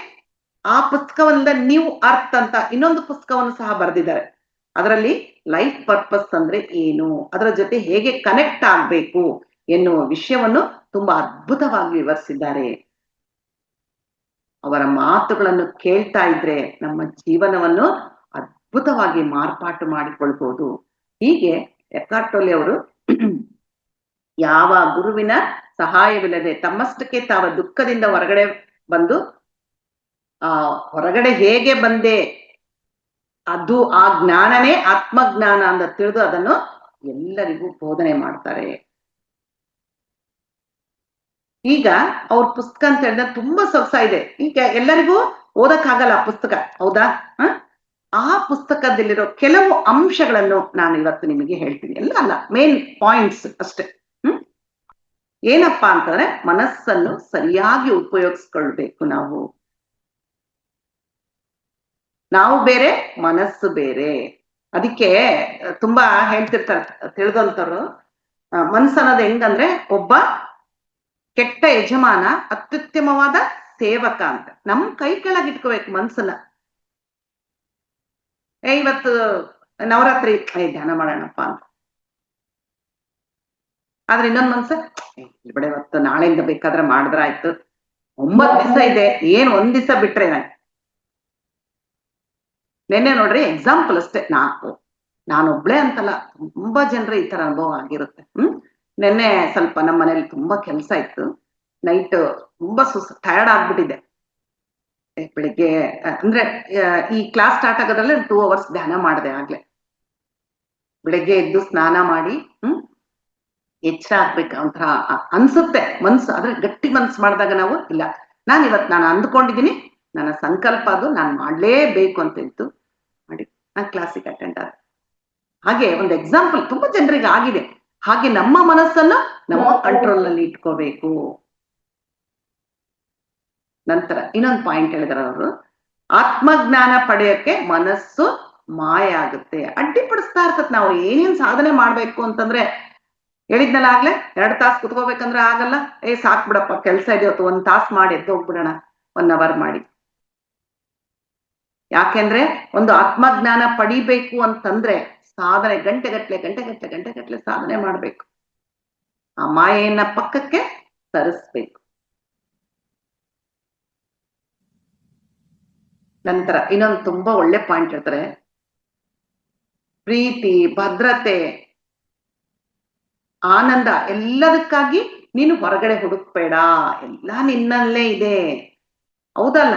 ಆ ಪುಸ್ತಕವನ್ನ ನ್ಯೂ ಅರ್ತ್ ಅಂತ ಇನ್ನೊಂದು ಪುಸ್ತಕವನ್ನು ಸಹ ಬರೆದಿದ್ದಾರೆ. ಅದರಲ್ಲಿ ಲೈಫ್ ಪರ್ಪಸ್ ಅಂದ್ರೆ ಏನು, ಅದರ ಜೊತೆ ಹೇಗೆ ಕನೆಕ್ಟ್ ಆಗ್ಬೇಕು ಎನ್ನುವ ವಿಷಯವನ್ನು ತುಂಬಾ ಅದ್ಭುತವಾಗಿ ವಿವರಿಸಿದ್ದಾರೆ. ಅವರ ಮಾತುಗಳನ್ನು ಕೇಳ್ತಾ ಇದ್ರೆ ನಮ್ಮ ಜೀವನವನ್ನು ಅದ್ಭುತವಾಗಿ ಮಾರ್ಪಾಟು ಮಾಡಿಕೊಳ್ಬಹುದು. ಹೀಗೆ ಎಕಾರ್ಟ್ ಟೋಲೆ ಅವರು ಯಾವ ಗುರುವಿನ ಸಹಾಯವಿಲ್ಲದೆ ತಮ್ಮಷ್ಟಕ್ಕೆ ತಾವ ದುಃಖದಿಂದ ಹೊರಗಡೆ ಬಂದು, ಹೊರಗಡೆ ಹೇಗೆ ಬಂದೆ, ಅದು ಆ ಜ್ಞಾನನೇ ಆತ್ಮಜ್ಞಾನ ಅಂತ ತಿಳಿದು ಅದನ್ನು ಎಲ್ಲರಿಗೂ ಬೋಧನೆ ಮಾಡ್ತಾರೆ. ಈಗ ಅವ್ರ ಪುಸ್ತಕ ಅಂತ ಹೇಳಿದ್ರೆ ತುಂಬಾ ಸೊಗಸ ಇದೆ. ಈಗ ಎಲ್ಲರಿಗೂ ಓದಕ್ಕಾಗಲ್ಲ ಆ ಪುಸ್ತಕ, ಹೌದಾ? ಆ ಪುಸ್ತಕದಲ್ಲಿರೋ ಕೆಲವು ಅಂಶಗಳನ್ನು ನಾನು ಇವತ್ತು ನಿಮಗೆ ಹೇಳ್ತೀನಿ. ಎಲ್ಲ ಅಲ್ಲ, ಮೇನ್ ಪಾಯಿಂಟ್ಸ್ ಅಷ್ಟೇ. ಏನಪ್ಪಾ ಅಂತಂದ್ರೆ, ಮನಸ್ಸನ್ನು ಸರಿಯಾಗಿ ಉಪಯೋಗಿಸ್ಕೊಳ್ಬೇಕು. ನಾವು ಬೇರೆ, ಮನಸ್ಸು ಬೇರೆ. ಅದಕ್ಕೆ ತುಂಬಾ ಹೇಳ್ತಿರ್ತಾರೆ ತಿಳಿದಂತವ್ರು, ಮನಸ್ಸನ್ನೋದು ಹೆಂಗಂದ್ರೆ ಒಬ್ಬ ಕೆಟ್ಟ ಯಜಮಾನ, ಅತ್ಯುತ್ತಮವಾದ ಸೇವಕ ಅಂತ. ನಮ್ ಕೈ ಕೆಳಗಿಟ್ಕೋಬೇಕು ಮನ್ಸನ್ನ. ಇವತ್ತು ನವರಾತ್ರಿ ಧ್ಯಾನ ಮಾಡೋಣಪ್ಪ ಅಂತ. ಆದ್ರೆ ಇನ್ನೊಂದ್ ಮನ್ಸ, ಬಿಡ ಇವತ್ತು ನಾಳೆಯಿಂದ ಬೇಕಾದ್ರೆ ಮಾಡಿದ್ರ ಆಯ್ತು, 9 ದಿವಸ ಇದೆ, ಏನ್ 1 ದಿವಸ ಬಿಟ್ರೆ ನೆನ್ನೆ ನೋಡ್ರಿ, ಎಕ್ಸಾಂಪಲ್ ಅಷ್ಟೇ. ನಾನೊಬ್ಳೆ ಅಂತಲ್ಲ, ತುಂಬಾ ಜನರ ಈ ತರ ಅನುಭವ ಆಗಿರುತ್ತೆ. ನೆನ್ನೆ ಸ್ವಲ್ಪ ನಮ್ಮ ಮನೇಲಿ ತುಂಬಾ ಕೆಲಸ ಇತ್ತು. ನೈಟ್ ತುಂಬಾ ಟಯರ್ಡ್ ಆಗ್ಬಿಟ್ಟಿದೆ. ಬೆಳಿಗ್ಗೆ ಅಂದ್ರೆ ಈ ಕ್ಲಾಸ್ ಸ್ಟಾರ್ಟ್ ಆಗೋದ್ರಲ್ಲೇ 2 hours ಧ್ಯಾನ ಮಾಡಿದೆ ಆಗ್ಲೇ. ಬೆಳಿಗ್ಗೆ ಎದ್ದು ಸ್ನಾನ ಮಾಡಿ ಎಚ್ಚರ ಆಗ್ಬೇಕು ಒಂಥರ ಅನ್ಸುತ್ತೆ ಮನ್ಸು. ಆದ್ರೆ ಗಟ್ಟಿ ಮನ್ಸು ಮಾಡಿದಾಗ ನಾವು ಇಲ್ಲ, ನಾನು ಅಂದ್ಕೊಂಡಿದ್ದೀನಿ, ನನ್ನ ಸಂಕಲ್ಪ ಅದು, ನಾನು ಮಾಡ್ಲೇಬೇಕು ಅಂತ ಇತ್ತು ಮಾಡಿ ನಾನು ಕ್ಲಾಸಿಗೆ ಅಟೆಂಡ್ ಆದ. ಹಾಗೆ ಒಂದು ಎಕ್ಸಾಂಪಲ್ ತುಂಬಾ ಜನರಿಗೆ ಆಗಿದೆ. ಹಾಗೆ ನಮ್ಮ ಮನಸ್ಸನ್ನು ನಮ್ಮ ಕಂಟ್ರೋಲ್ ನಲ್ಲಿ ಇಟ್ಕೋಬೇಕು. ನಂತರ ಇನ್ನೊಂದು ಪಾಯಿಂಟ್ ಹೇಳಿದಾರೆ ಅವರು, ಆತ್ಮಜ್ಞಾನ ಪಡೆಯೋಕೆ ಮನಸ್ಸು ಮಾಯ ಆಗುತ್ತೆ, ಅಡ್ಡಿಪಡಿಸ್ತಾ ಇರ್ತದೆ. ನಾವು ಏನೇನ್ ಸಾಧನೆ ಮಾಡ್ಬೇಕು ಅಂತಂದ್ರೆ, ಹೇಳಿದ್ನಲ್ಲ ಆಗ್ಲೇ, 2 ತಾಸು ಕುತ್ಕೋಬೇಕಂದ್ರೆ ಆಗಲ್ಲ. ಸಾಕ್ ಬಿಡಪ್ಪ, ಕೆಲ್ಸ ಇದೆ, 1 ತಾಸು ಮಾಡಿ ಎದ್ದು ಹೋಗ್ಬಿಡೋಣ, 1 hour ಮಾಡಿ. ಯಾಕೆಂದ್ರೆ ಒಂದು ಆತ್ಮಜ್ಞಾನ ಪಡಿಬೇಕು ಅಂತಂದ್ರೆ ಸಾಧನೆ ಗಂಟೆಗಟ್ಲೆ ಸಾಧನೆ ಮಾಡ್ಬೇಕು. ಆ ಮಾಯೆಯನ್ನ ಪಕ್ಕಕ್ಕೆ ಸರಿಸ್ಬೇಕು. ನಂತರ ಇನ್ನೊಂದು ತುಂಬಾ ಒಳ್ಳೆ ಪಾಯಿಂಟ್ ಹೇಳ್ತಾರೆ, ಪ್ರೀತಿ, ಭದ್ರತೆ, ಆನಂದ ಎಲ್ಲದಕ್ಕಾಗಿ ನೀನು ಹೊರಗಡೆ ಹುಡುಕ್ಬೇಡ, ಎಲ್ಲ ನಿನ್ನಲ್ಲೇ ಇದೆ. ಹೌದಲ್ಲ?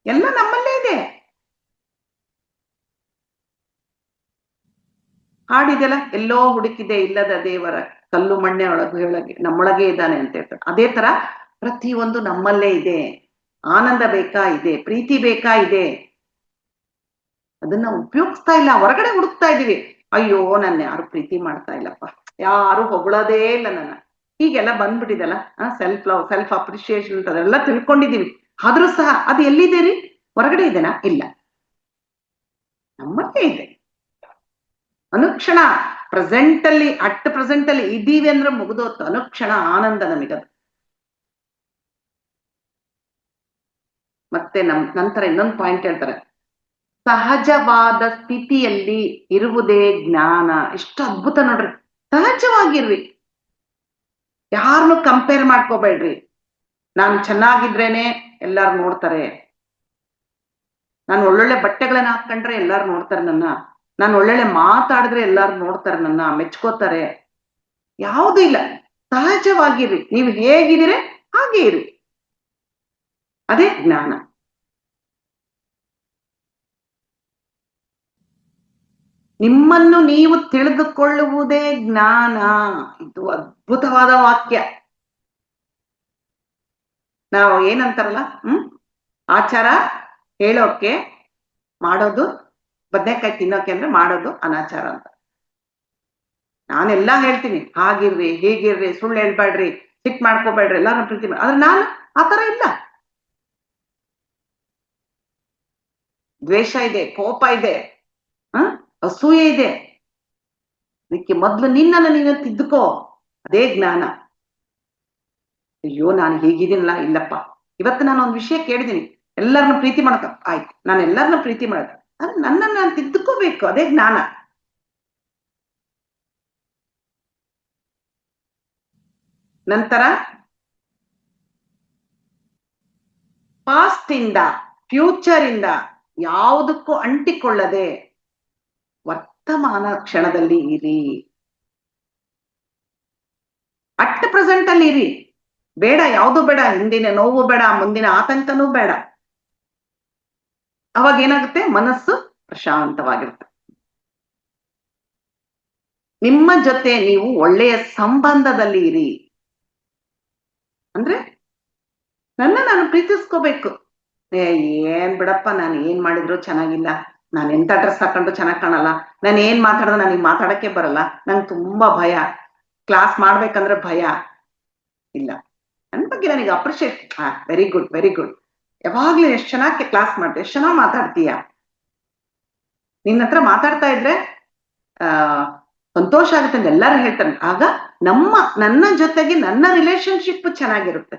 ಎಲ್ಲ ನಮ್ಮಲ್ಲೇ ಇದೆ. ಹಾಡಿದೆಲ್ಲ, ಎಲ್ಲೋ ಹುಡುಕಿದೆ ಇಲ್ಲದ ದೇವರ, ಕಲ್ಲು ಮಣ್ಣೆ ಒಳಗೆ ನಮ್ಮೊಳಗೆ ಇದ್ದಾನೆ ಅಂತ ಹೇಳ್ತಾರೆ. ಅದೇ ತರ ಪ್ರತಿಯೊಂದು ನಮ್ಮಲ್ಲೇ ಇದೆ. ಆನಂದ ಬೇಕಾ ಇದೆ, ಪ್ರೀತಿ ಬೇಕಾ ಇದೆ, ಅದನ್ನ ಉಪಯೋಗಿಸ್ತಾ ಇಲ್ಲ, ಹೊರಗಡೆ ಹುಡುಕ್ತಾ ಇದೀವಿ. ಅಯ್ಯೋ ನನ್ನ ಯಾರು ಪ್ರೀತಿ ಮಾಡ್ತಾ ಇಲ್ಲಪ್ಪ, ಯಾರು ಹೊಗಳೋದೇ ಇಲ್ಲ ನನ್ನ, ಹೀಗೆಲ್ಲ ಬಂದ್ಬಿಟ್ಟಿದೆಲ್ಲ ಸೆಲ್ಫ್ ಲವ್, ಸೆಲ್ಫ್ ಅಪ್ರಿಶಿಯೇಷನ್ ಅಂತ ಅದೆಲ್ಲ ತಿಳ್ಕೊಂಡಿದೀವಿ. ಆದ್ರೂ ಸಹ ಅದು ಎಲ್ಲಿದೆ ರೀ? ಹೊರಗಡೆ ಇದೆನಾ? ಇಲ್ಲ, ನಮ್ಮಲ್ಲೇ ಇದೆ. ಅನುಕ್ಷಣ ಪ್ರೆಸೆಂಟ್ ಅಲ್ಲಿ, ಪ್ರೆಸೆಂಟ್ ಅಲ್ಲಿ ಇದೀವಿ ಅಂದ್ರೆ ಮುಗಿದೋತ್ತು. ಅನುಕ್ಷಣ ಆನಂದ ನಮಗದು. ಮತ್ತೆ ನಂತರ ಇನ್ನೊಂದು ಪಾಯಿಂಟ್ ಹೇಳ್ತಾರೆ, ಸಹಜವಾದ ಸ್ಥಿತಿಯಲ್ಲಿ ಇರುವುದೇ ಜ್ಞಾನ. ಎಷ್ಟು ಅದ್ಭುತ ನೋಡ್ರಿ. ಸಹಜವಾಗಿರ್ರಿ, ಯಾರನ್ನು ಕಂಪೇರ್ ಮಾಡ್ಕೋಬೇಡ್ರಿ. ನಾನು ಚೆನ್ನಾಗಿದ್ರೇನೆ ಎಲ್ಲಾರು ನೋಡ್ತಾರೆ, ನಾನು ಒಳ್ಳೊಳ್ಳೆ ಬಟ್ಟೆಗಳನ್ನ ಹಾಕೊಂಡ್ರೆ ಎಲ್ಲಾರು ನೋಡ್ತಾರೆ ನನ್ನ, ನಾನು ಒಳ್ಳೊಳ್ಳೆ ಮಾತಾಡಿದ್ರೆ ಎಲ್ಲಾರು ನೋಡ್ತಾರೆ ನನ್ನ, ಮೆಚ್ಕೋತಾರೆ. ಯಾವುದೂ ಇಲ್ಲ, ಸಹಜವಾಗಿರ್ರಿ. ನೀವು ಹೇಗಿದ್ದೀರಿ ಹಾಗೆ ಇರಿ, ಅದೇ ಜ್ಞಾನ. ನಿಮ್ಮನ್ನು ನೀವು ತಿಳಿದುಕೊಳ್ಳುವುದೇ ಜ್ಞಾನ. ಇದು ಅದ್ಭುತವಾದ ವಾಕ್ಯ. ನಾವು ಏನಂತಾರಲ್ಲ, ಆಚಾರ ಹೇಳೋಕೆ ಮಾಡೋದು, ಬದನೆಕಾಯಿ ತಿನ್ನೋಕೆ ಅಂದ್ರೆ ಮಾಡೋದು ಅನಾಚಾರ ಅಂತ. ನಾನೆಲ್ಲಾ ಹೇಳ್ತೀನಿ, ಹಾಗಿರ್ರಿ, ಹೀಗಿರ್ರಿ, ಸುಳ್ಳು ಹೇಳ್ಬೇಡ್ರಿ, ಸಿಟ್ ಮಾಡ್ಕೋಬೇಡ್ರಿ, ಎಲ್ಲಾರು ಪ್ರೀತಿ ಮಾಡಿ. ಆದ್ರೆ ನಾನು ಆತರ ಇಲ್ಲ. ದ್ವೇಷ ಇದೆ, ಕೋಪ ಇದೆ, ಅಸೂಯೆ ಇದೆ. ಅದಕ್ಕೆ ಮೊದ್ಲು ನಿನ್ನನ್ನು ನೀನು ತಿದ್ದುಕೋ, ಅದೇ ಜ್ಞಾನ. ಅಯ್ಯೋ ನಾನು ಹೀಗಿದ್ದೀನಲ್ಲ, ಇಲ್ಲಪ್ಪ, ಇವತ್ತು ನಾನು ಒಂದು ವಿಷಯ ಕೇಳಿದೀನಿ, ಎಲ್ಲರನ್ನ ಪ್ರೀತಿ ಮಾಡಕ, ಆಯ್ತು, ನಾನು ಎಲ್ಲರನ್ನ ಪ್ರೀತಿ ಮಾಡಕ, ನನ್ನನ್ನು ನಾನು ತಿದ್ದುಕೋಬೇಕು, ಅದೇ ಜ್ಞಾನ. ನಂತರ ಪಾಸ್ಟ್ ಇಂದ, ಫ್ಯೂಚರ್ ಇಂದ ಯಾವುದಕ್ಕೂ ಅಂಟಿಕೊಳ್ಳದೆ ವರ್ತಮಾನ ಕ್ಷಣದಲ್ಲಿ ಇರಿ. ಪ್ರೆಸೆಂಟ್ ಅಲ್ಲಿ ಇರಿ. ಬೇಡ, ಯಾವುದು ಬೇಡ, ಹಿಂದಿನ ನೋವು ಬೇಡ, ಮುಂದಿನ ಆತಂಕನೂ ಬೇಡ. ಅವಾಗ ಏನಾಗುತ್ತೆ? ಮನಸ್ಸು ಪ್ರಶಾಂತವಾಗಿರುತ್ತೆ. ನಿಮ್ಮ ಜೊತೆ ನೀವು ಒಳ್ಳೆಯ ಸಂಬಂಧದಲ್ಲಿ ಇರಿ. ಅಂದ್ರೆ ನಾನು ಪ್ರೀತಿಸ್ಕೋಬೇಕು. ಏನ್ ಬಿಡಪ್ಪ, ನಾನು ಏನ್ ಮಾಡಿದ್ರು ಚೆನ್ನಾಗಿಲ್ಲ, ನಾನು ಎಂತ ಡ್ರೆಸ್ ಹಾಕೊಂಡ್ರು ಚೆನ್ನಾಗ್ ಕಾಣಲ್ಲ, ನಾನು ಏನ್ ಮಾತಾಡಿದ್ರು ನನಗೆ ಮಾತಾಡಕ್ಕೆ ಬರಲ್ಲ, ನಂಗೆ ತುಂಬಾ ಭಯ, ಕ್ಲಾಸ್ ಮಾಡ್ಬೇಕಂದ್ರೆ ಭಯ. ಇಲ್ಲ, ನನ್ ಬಗ್ಗೆ ನನಗೆ appreciate, very good, very good, ಯಾವಾಗ್ಲೂ ಎಷ್ಟು ಚೆನ್ನಾಗಿ ಕ್ಲಾಸ್ ಮಾಡ್ತೀಯ, ಎಷ್ಟು ಚೆನ್ನಾಗಿ ಮಾತಾಡ್ತೀಯ, ನಿನ್ನ ಹತ್ರ ಮಾತಾಡ್ತಾ ಇದ್ರೆ ಸಂತೋಷ ಆಗುತ್ತೆ ಅಂತ ಎಲ್ಲರೂ ಹೇಳ್ತಾರೆ. ಆಗ ನನ್ನ ಜೊತೆಗೆ ನನ್ನ ರಿಲೇಶನ್ಶಿಪ್ ಚೆನ್ನಾಗಿರುತ್ತೆ.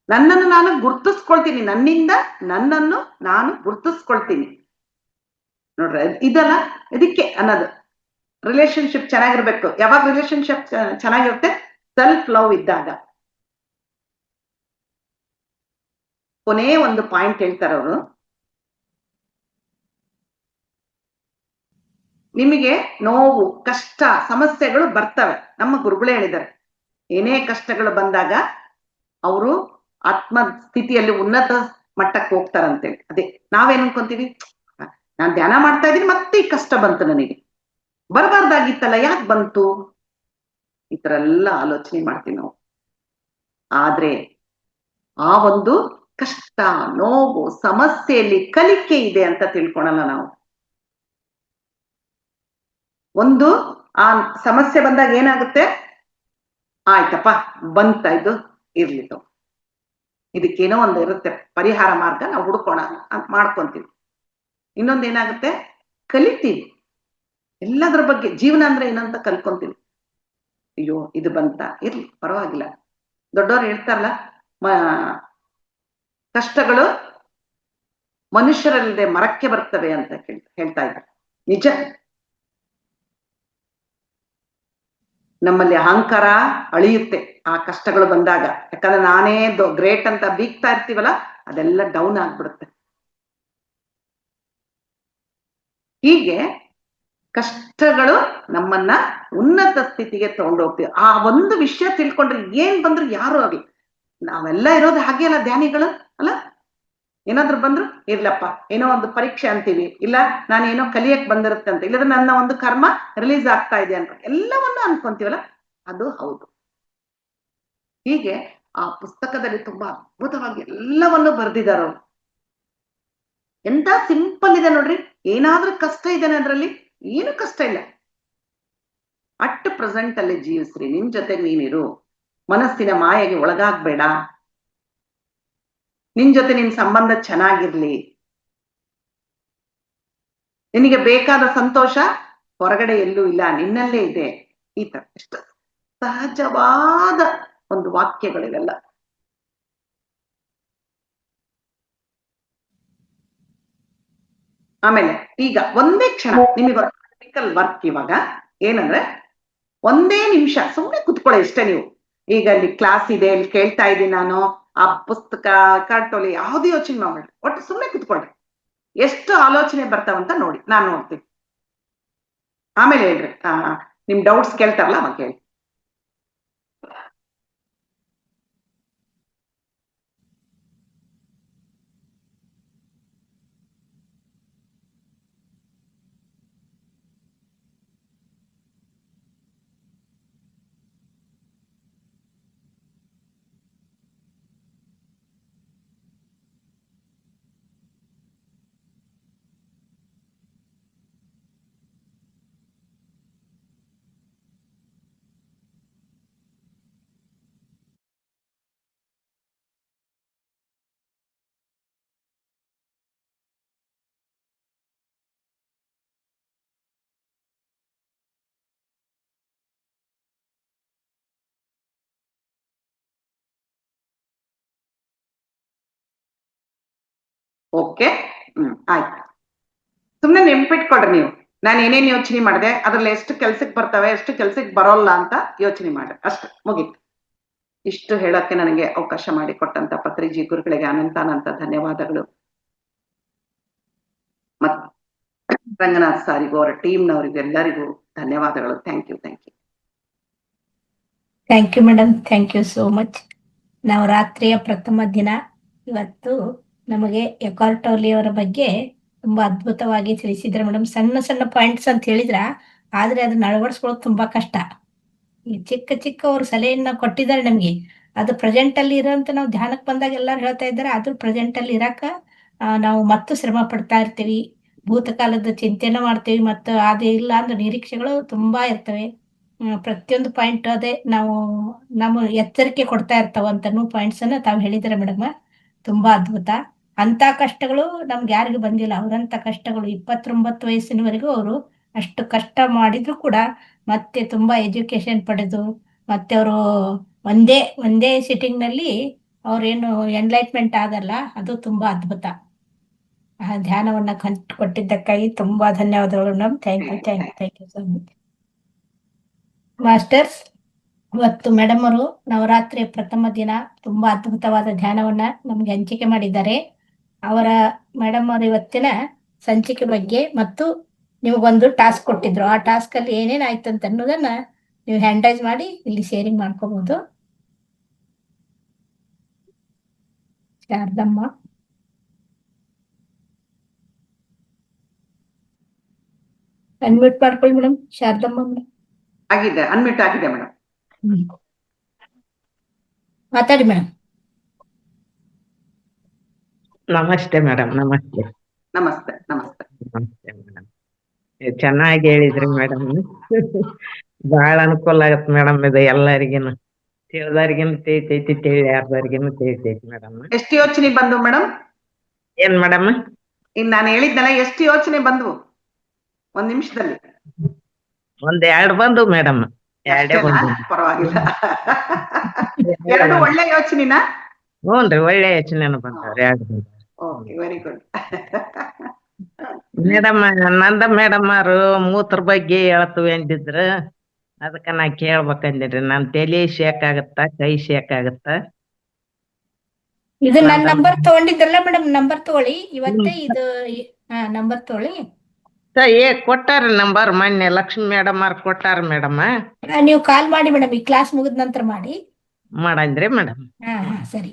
ನನ್ನನ್ನು ನಾನು ಗುರ್ತಿಸ್ಕೊಳ್ತೀನಿ, ನನ್ನಿಂದ ನನ್ನನ್ನು ನಾನು ಗುರ್ತಿಸ್ಕೊಳ್ತೀನಿ. ನೋಡ್ರಿ, ಇದಲ್ಲ ಇದಕ್ಕೆ ಅನ್ನೋದು. ರಿಲೇಶನ್ಶಿಪ್ ಚೆನ್ನಾಗಿರ್ಬೇಕು. ಯಾವಾಗ ರಿಲೇಶನ್ಶಿಪ್ ಚೆನ್ನಾಗಿರುತ್ತೆ? ಸೆಲ್ಫ್ ಲವ್ ಇದ್ದಾಗ. ಕೊನೆ ಒಂದು ಪಾಯಿಂಟ್ ಹೇಳ್ತಾರೆ ಅವರು, ನಿಮಗೆ ನೋವು, ಕಷ್ಟ, ಸಮಸ್ಯೆಗಳು ಬರ್ತವೆ. ನಮ್ಮ ಗುರುಗಳೇ ಹೇಳಿದ್ದಾರೆ, ಏನೇ ಕಷ್ಟಗಳು ಬಂದಾಗ ಅವರು ಆತ್ಮ ಸ್ಥಿತಿಯಲ್ಲಿ ಉನ್ನತ ಮಟ್ಟಕ್ಕೆ ಹೋಗ್ತಾರಂತೇಳಿ. ಅದೇ ನಾವೇನ್ ಅನ್ಕೊಂತೀವಿ, ನಾನ್ ಧ್ಯಾನ ಮಾಡ್ತಾ ಇದ್ದೀನಿ ಮತ್ತೆ ಈ ಕಷ್ಟ ಬಂತು, ನನಗೆ ಬರಬಾರ್ದಾಗಿತ್ತಲ್ಲ, ಯಾಕೆ ಬಂತು, ಈ ತರ ಎಲ್ಲ ಆಲೋಚನೆ ಮಾಡ್ತೀವಿ ನಾವು. ಆದ್ರೆ ಆ ಒಂದು ಕಷ್ಟ, ನೋವು, ಸಮಸ್ಯೆಯಲ್ಲಿ ಕಲಿಕೆ ಇದೆ ಅಂತ ತಿಳ್ಕೊಳಲ್ಲ ನಾವು. ಒಂದು ಆ ಸಮಸ್ಯೆ ಬಂದಾಗ ಏನಾಗುತ್ತೆ, ಆಯ್ತಪ್ಪ ಬಂತ, ಇದು ಇರ್ಲಿತ್ತು, ಇದಕ್ಕೇನೋ ಒಂದು ಇರುತ್ತೆ ಪರಿಹಾರ ಮಾರ್ಗ, ನಾವು ಹುಡ್ಕೋಣ ಅಂತ ಮಾಡ್ಕೊಂತೀವಿ. ಇನ್ನೊಂದೇನಾಗುತ್ತೆ, ಕಲಿತೀವಿ ಎಲ್ಲದ್ರ ಬಗ್ಗೆ. ಜೀವನ ಅಂದ್ರೆ ಏನಂತ ಕಲ್ಕೊಂತೀವಿ. ಅಯ್ಯೋ ಇದು ಬಂತ, ಇರ್ಲಿ ಪರವಾಗಿಲ್ಲ. ದೊಡ್ಡವ್ರು ಹೇಳ್ತಾರಲ್ಲ, ಕಷ್ಟಗಳು ಮನುಷ್ಯರಲ್ಲದೆ ಮರಕ್ಕೆ ಬರ್ತವೆ ಅಂತ ಹೇಳ್ತಾ ಇದ್ದಾರೆ. ನಿಜ. ನಮ್ಮಲ್ಲಿ ಅಹಂಕಾರ ಅಳಿಯುತ್ತೆ ಆ ಕಷ್ಟಗಳು ಬಂದಾಗ. ಯಾಕಂದ್ರೆ ನಾನೇ ಗ್ರೇಟ್ ಅಂತ ಬೀಗ್ತಾ ಇರ್ತೀವಲ್ಲ, ಅದೆಲ್ಲ ಡೌನ್ ಆಗ್ಬಿಡುತ್ತೆ. ಹೀಗೆ ಕಷ್ಟಗಳು ನಮ್ಮನ್ನ ಉನ್ನತ ಸ್ಥಿತಿಗೆ ತಗೊಂಡೋಗ್ತೀವಿ. ಆ ಒಂದು ವಿಷಯ ತಿಳ್ಕೊಂಡ್ರೆ ಏನ್ ಬಂದ್ರು ಯಾರು ಆಗ್ಲಿ, ನಾವೆಲ್ಲ ಇರೋದು ಹಾಗೆ ಅಲ್ಲ ಧ್ಯಾನಿಗಳು ಅಲ್ಲ. ಏನಾದ್ರು ಬಂದ್ರು ಇರ್ಲಪ್ಪ, ಏನೋ ಒಂದು ಪರೀಕ್ಷೆ ಅಂತೀವಿ, ಇಲ್ಲ ನಾನು ಏನೋ ಕಲಿಯಕ್ ಬಂದಿರುತ್ತೆ ಅಂತ, ಇಲ್ಲದ್ರೆ ನನ್ನ ಒಂದು ಕರ್ಮ ರಿಲೀಸ್ ಆಗ್ತಾ ಇದೆ ಅಂತ ಎಲ್ಲವನ್ನೂ ಅನ್ಕೊಂತೀವಲ್ಲ, ಅದು ಹೌದು. ಹೀಗೆ ಆ ಪುಸ್ತಕದಲ್ಲಿ ತುಂಬಾ ಅದ್ಭುತವಾಗಿ ಎಲ್ಲವನ್ನೂ ಬರೆದಿದ್ದಾರೆ. ಎಂತ ಸಿಂಪಲ್ ಇದೆ ನೋಡ್ರಿ. ಏನಾದ್ರೂ ಕಷ್ಟ ಇದೇನೆ ಅದ್ರಲ್ಲಿ? ಏನು ಕಷ್ಟ ಇಲ್ಲ. ಅಟ್ ಪ್ರೆಸೆಂಟ್ ಅಲ್ಲಿ ಜೀವಿಸ್ರಿ, ನಿನ್ ಜೊತೆಗೆ ನೀನಿರು, ಮನಸ್ಸಿನ ಮಾಯೆಗೆ ಒಳಗಾಗ್ಬೇಡ, ನಿನ್ ಜೊತೆ ನಿನ್ ಸಂಬಂಧ ಚೆನ್ನಾಗಿರ್ಲಿ, ನಿನಗೆ ಬೇಕಾದ ಸಂತೋಷ ಹೊರಗಡೆ ಎಲ್ಲೂ ಇಲ್ಲ, ನಿನ್ನಲ್ಲೇ ಇದೆ. ಈ ತರ ಎಷ್ಟು ಸಹಜವಾದ ಒಂದು ವಾಕ್ಯಗಳಿವೆಲ್ಲ. ಆಮೇಲೆ ಈಗ ಒಂದೇ ಕ್ಷಣ ನಿಮಗೆ ಪ್ರಾಕ್ಟಿಕಲ್ ವರ್ಕ್ ಇವಾಗ ಏನಂದ್ರೆ, ಒಂದೇ ನಿಮಿಷ ಸುಮ್ಮನೆ ಕುತ್ಕೊಳ್ಳಿ ಇಷ್ಟೇ. ನೀವು ಈಗ ಅಲ್ಲಿ ಕ್ಲಾಸ್ ಇದೆ, ಇಲ್ಲಿ ಕೇಳ್ತಾ ಇದ್ದೀನಿ ನಾನು, ಆ ಪುಸ್ತಕ ಕಟ್ಟೋಲಿ ಯಾವ್ದು ಯೋಚನೆ ಮಾಡ್ಬೇಡಿ, ಒಟ್ಟು ಸುಮ್ಮನೆ ಕುತ್ಕೊಳ್ರಿ. ಎಷ್ಟು ಆಲೋಚನೆ ಬರ್ತಾವಂತ ನೋಡಿ, ನಾನ್ ನೋಡ್ತೀನಿ. ಆಮೇಲೆ ಹೇಳ್ರಿ, ನಿಮ್ ಡೌಟ್ಸ್ ಕೇಳ್ತಾರಲ್ಲ ಅವಾಗ ಹೇಳಿ. ಓಕೆ, ಆಯ್ತು. ಸುಮ್ನೆ ನೆನ್ಪಿಟ್ಕೊಳ್ರಿ ನೀವು, ನಾನು ಏನೇನ್ ಯೋಚನೆ ಮಾಡಿದೆ, ಅದ್ರಲ್ಲಿ ಎಷ್ಟು ಕೆಲ್ಸಕ್ಕೆ ಬರ್ತವೆ, ಎಷ್ಟು ಕೆಲ್ಸಕ್ಕೆ ಬರೋಲ್ಲ ಅಂತ ಯೋಚನೆ ಮಾಡ್ರಿ, ಅಷ್ಟು ಮುಗೀತು. ಇಷ್ಟು ಹೇಳಕ್ಕೆ ನನಗೆ ಅವಕಾಶ ಮಾಡಿಕೊಟ್ಟಂತ ಪತ್ರಿಜಿ ಗುರುಗಳಿಗೆ ಅನಂತ ಧನ್ಯವಾದಗಳು. ಮತ್ ರಂಗನಾಥ್ ಸಾರಿಗೂ ಅವರ ಟೀಮ್ನವರಿಗೂ ಎಲ್ಲರಿಗೂ ಧನ್ಯವಾದಗಳು. Thank you. Thank you madam, thank you so much. ನವರಾತ್ರಿಯ ಪ್ರಥಮ ದಿನ ಇವತ್ತು ನಮಗೆ ಎಕಾರ್ಟ್ ಟೋಲೆ ಅವರ ಬಗ್ಗೆ ತುಂಬಾ ಅದ್ಭುತವಾಗಿ ತಿಳಿಸಿದ್ರೆ ಮೇಡಮ್. ಸಣ್ಣ ಸಣ್ಣ ಪಾಯಿಂಟ್ಸ್ ಅಂತ ಹೇಳಿದ್ರ, ಆದ್ರೆ ಅದನ್ನ ಅಳವಡಿಸ್ಕೊಳ್ಳೋದು ತುಂಬಾ ಕಷ್ಟ. ಈ ಚಿಕ್ಕ ಚಿಕ್ಕ ಅವ್ರು ಸಲಹೆಯನ್ನ ಕೊಟ್ಟಿದ್ದಾರೆ ನಮ್ಗೆ, ಅದು ಪ್ರೆಸೆಂಟ್ ಅಲ್ಲಿ ಇರೋಂತ ನಾವು ಧ್ಯಾನಕ್ಕೆ ಬಂದಾಗ ಎಲ್ಲರೂ ಹೇಳ್ತಾ ಇದ್ದಾರೆ, ಅದು ಪ್ರೆಸೆಂಟ್ ಅಲ್ಲಿ ಇರಾಕ ನಾವು ಮತ್ತು ಶ್ರಮ ಪಡ್ತಾ ಇರ್ತೀವಿ, ಭೂತಕಾಲದ ಚಿಂತೆನ ಮಾಡ್ತೀವಿ, ಮತ್ತು ಅದೇ ಇಲ್ಲ ಅಂದ್ರೆ ನಿರೀಕ್ಷೆಗಳು ತುಂಬಾ ಇರ್ತವೆ. ಪ್ರತಿಯೊಂದು ಪಾಯಿಂಟ್ ಅದೇ ನಾವು ನಮ್ಮ ಎಚ್ಚರಿಕೆ ಕೊಡ್ತಾ ಇರ್ತಾವಂತನೂ ಪಾಯಿಂಟ್ಸ್ ಅನ್ನ ತಾವು ಹೇಳಿದಾರೆ ಮೇಡಮ್. ತುಂಬಾ ಅದ್ಭುತ. ಅಂತ ಕಷ್ಟಗಳು ನಮ್ಗೆ ಯಾರಿಗೂ ಬಂದಿಲ್ಲ. ಅವರಂತ ಕಷ್ಟಗಳು 29 ವಯಸ್ಸಿನವರೆಗೂ ಅವರು ಅಷ್ಟು ಕಷ್ಟ ಮಾಡಿದ್ರು ಕೂಡ ಮತ್ತೆ ತುಂಬಾ ಎಜುಕೇಶನ್ ಪಡೆದು ಮತ್ತೆ ಅವರು ಒಂದೇ ಸಿಟ್ಟಿಂಗ್ ನಲ್ಲಿ ಅವ್ರೇನು ಎನ್ಲೈಟ್ಮೆಂಟ್ ಆಗಲ್ಲ, ಅದು ತುಂಬಾ ಅದ್ಭುತ. ಆ ಧ್ಯಾನವನ್ನ ಕೊಟ್ಟಿದ್ದಕ್ಕಾಗಿ ತುಂಬಾ ಧನ್ಯವಾದಗಳು madam. Thank you so much. Masters, ಇವತ್ತು ಮೇಡಮ್ ಅವರು ನವರಾತ್ರಿಯ ಪ್ರಥಮ ದಿನ ತುಂಬಾ ಅದ್ಭುತವಾದ ಧ್ಯಾನವನ್ನ ನಮ್ಗೆ ಹಂಚಿಕೆ ಮಾಡಿದ್ದಾರೆ. ಅವರ ಮೇಡಮ್ ಅವರು ಇವತ್ತಿನ ಸಂಚಿಕೆ ಬಗ್ಗೆ ಮತ್ತು ನಿಮಗೊಂದು ಟಾಸ್ಕ್ ಕೊಟ್ಟಿದ್ರು. ಆ ಟಾಸ್ಕ್ ಅಲ್ಲಿ ಏನೇನಾಯ್ತು ಅಂತ ಅನ್ನೋದನ್ನ ನೀವು ಹ್ಯಾಂಡೈಸ್ ಮಾಡಿ ಇಲ್ಲಿ ಶೇರಿಂಗ್ ಮಾಡ್ಕೋಬಹುದು. ಶಾರದಮ್ಮ, ಅನ್ಮ್ಯೂಟ್ ಮಾಡ್ಕೊಳ್ಳಿ ಮೇಡಮ್. ಶಾರದಮ್ಮ ಆಗಿದೆ, ಅನ್ಮ್ಯೂಟ್ ಆಗಿದೆ ಮೇಡಮ್. ಮಾತಾಡಿ ಮೇಡಮ್. ನಮಸ್ತೆ ಮೇಡಮ್. ನಮಸ್ತೆ ಮೇಡಮ್. ಚೆನ್ನಾಗಿ ಹೇಳಿದ್ರಿ ಮೇಡಮ್. ಬಹಳ ಅನುಕೂಲ ಆಗತ್ ಮೇಡಮ್. ಇದು ಎಲ್ಲರಿಗಿನ ತಿಳಿದವ್ರಿಗಿನ ತಿಳಿತೈತಿ, ತಿಳಿಯಾರ್ದವ್ರಿಗಿನ ತಿಳಿತೈತಿ ಮೇಡಮ್. ಎಷ್ಟು ಯೋಚನೆ ಬಂದು ಮೇಡಮ್? ಏನ್ ಮೇಡಮ್? ಇನ್ ನಾನು ಹೇಳಿದ್ನಲ್ಲ, ಎಷ್ಟು ಯೋಚನೆ ಬಂದ್ವು ಒಂದ್ ನಿಮಿಷದಲ್ಲಿ? 2 ಬಂದು ಮೇಡಮ್. 2 ಬಂದು. ಪರವಾಗಿಲ್ಲ. 2 ಒಳ್ಳೆ ಯೋಚನೆನಾ? ಹ್ಞೂನ್ರಿ ಒಳ್ಳೆ ಯೋಚನೆನು ಬಂದವ್ರಿ ಓಕೆ, ವೆರಿ ಗುಡ್. ಮೇಡಮ್ ನಂದ ಮೇಡಮ್ ಅವರು ಮೂತ್ರ ಬಗ್ಗೆ ಹೇಳ್ತೀವಿ ಅಂದಿದ್ರ ಅದಕ್ಕ ನಾ ಕೇಳ್ಬೇಕಂದಿನ್ರಿ. ನನ್ ತಲಿ ಶೇಕ್ ಆಗತ್ತ, ಕೈ ಶೇಕ್ ಆಗತ್ತ. ಇದು ನನ್ನ ನಂಬರ್ ತಗೊಂಡಿದ್ರಲ್ಲ ಮೇಡಮ್, ನಂಬರ್ ತಗೊಳ್ಳಿ ಇವತ್ತೇ. ಇದು ನಂಬರ್ ತಗೊಳ್ಳಿ. ಕೊಟ್ಟಾರ ನಂಬರ್, ಮೊನ್ನೆ ಲಕ್ಷ್ಮಿ ಮೇಡಮ್ ಅವ್ರ ಕೊಟ್ಟಾರ ಮೇಡಮ್. ನೀವು ಕಾಲ್ ಮಾಡಿ ಮೇಡಮ್, ಈ ಕ್ಲಾಸ್ ಮುಗಿದ ನಂತರ ಮಾಡಿ. ಮಾಡಂದ್ರಿ ಮೇಡಮ್? ಸರಿ.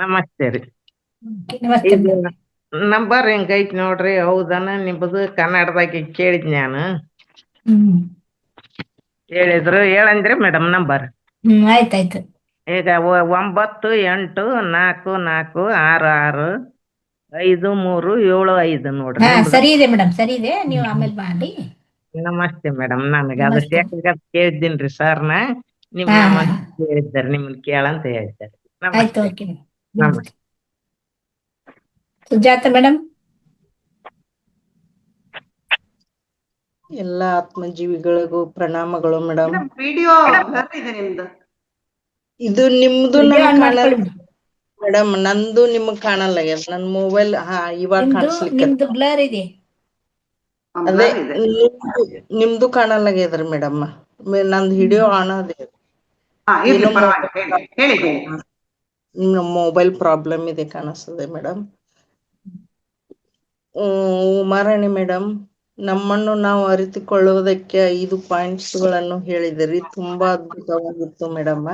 ನಮಸ್ತೆ ರೀ. ನಮಸ್ತೆ ಮೇಡಮ್. ನಂಬರ್ ಹಿಂಗೈತಿ ನೋಡ್ರಿ. ಹೌದನ ನಿಮ್ಮದು ಕನ್ನಡದಾಗ ಕೇಳಿದ್ ನಾನು. ಹೇಳಿದ್ರು ಹೇಳಂದ್ರಿ ಮೇಡಮ್ ನಂಬರ್? ಆಯ್ತಾಯ್ತು. ಈಗ 98466535 ನೋಡ್ರಿ. ಸರಿ ಇದೆ ಮೇಡಮ್, ಸರಿ ಇದೆ. ನೀವು ಆಮೇಲೆ ಮಾಡಿ. ನಮಸ್ತೆ ಮೇಡಮ್. ನನಗ ಅದು ಕೇಳಿದ್ದೀನ್ರಿ ಸರ್ನ. ನಿಮ್ಮ ಹೇಳಿದ್ದಾರೆ, ನಿಮ್ಮನ್ನ ಕೇಳಂತ ಹೇಳಿದ್ದಾರೆ. ಆಯ್ತು, ಓಕೆ. ನಮಸ್ತೆ. ಸುಜಾತ ಮೇಡಮ್. ಎಲ್ಲ ಆತ್ಮಜೀವಿಗಳಿಗೂ ಪ್ರಣಾಮಗಳು ಮೇಡಮ್. ವಿಡಿಯೋ ಇದೆ ನಿಮ್ದು. ಇದು ನಿಮ್ದು ನಮ್ಗೆ ಕಾಣಲ್ಲ ಮೇಡಮ್, ನಂದು ನಿಮಗ್ ಕಾಣಲ್ಲ. ನನ್ ಮೊಬೈಲ್ ಇವಾಗ ಕಾಣಿಸ್ಲಿಕ್ಕೆ ಬ್ಲರ್ ಇದೆ. ಅದೇ ನಿಮ್ದು ಕಾಣಲ್ಲಾಗ್ಯದ್ರಿ ಮೇಡಮ್. ನಂದು ವಿಡಿಯೋ ಆನ್ ಅದೇ. ಮೊಬೈಲ್ ಪ್ರಾಬ್ಲಮ್ ಇದೆ ಕಾಣಿಸ್ತದೆ ಮೇಡಮ್. ಉಮಾರಾಣಿ ಮೇಡಮ್, ನಮ್ಮನ್ನು ನಾವು ಅರಿತುಕೊಳ್ಳುವುದಕ್ಕೆ 5 ಪಾಯಿಂಟ್ಸ್ಗಳನ್ನು ಹೇಳಿದಿರಿ. ತುಂಬಾ ಅದ್ಭುತವಾಗಿತ್ತು ಮೇಡಮ್.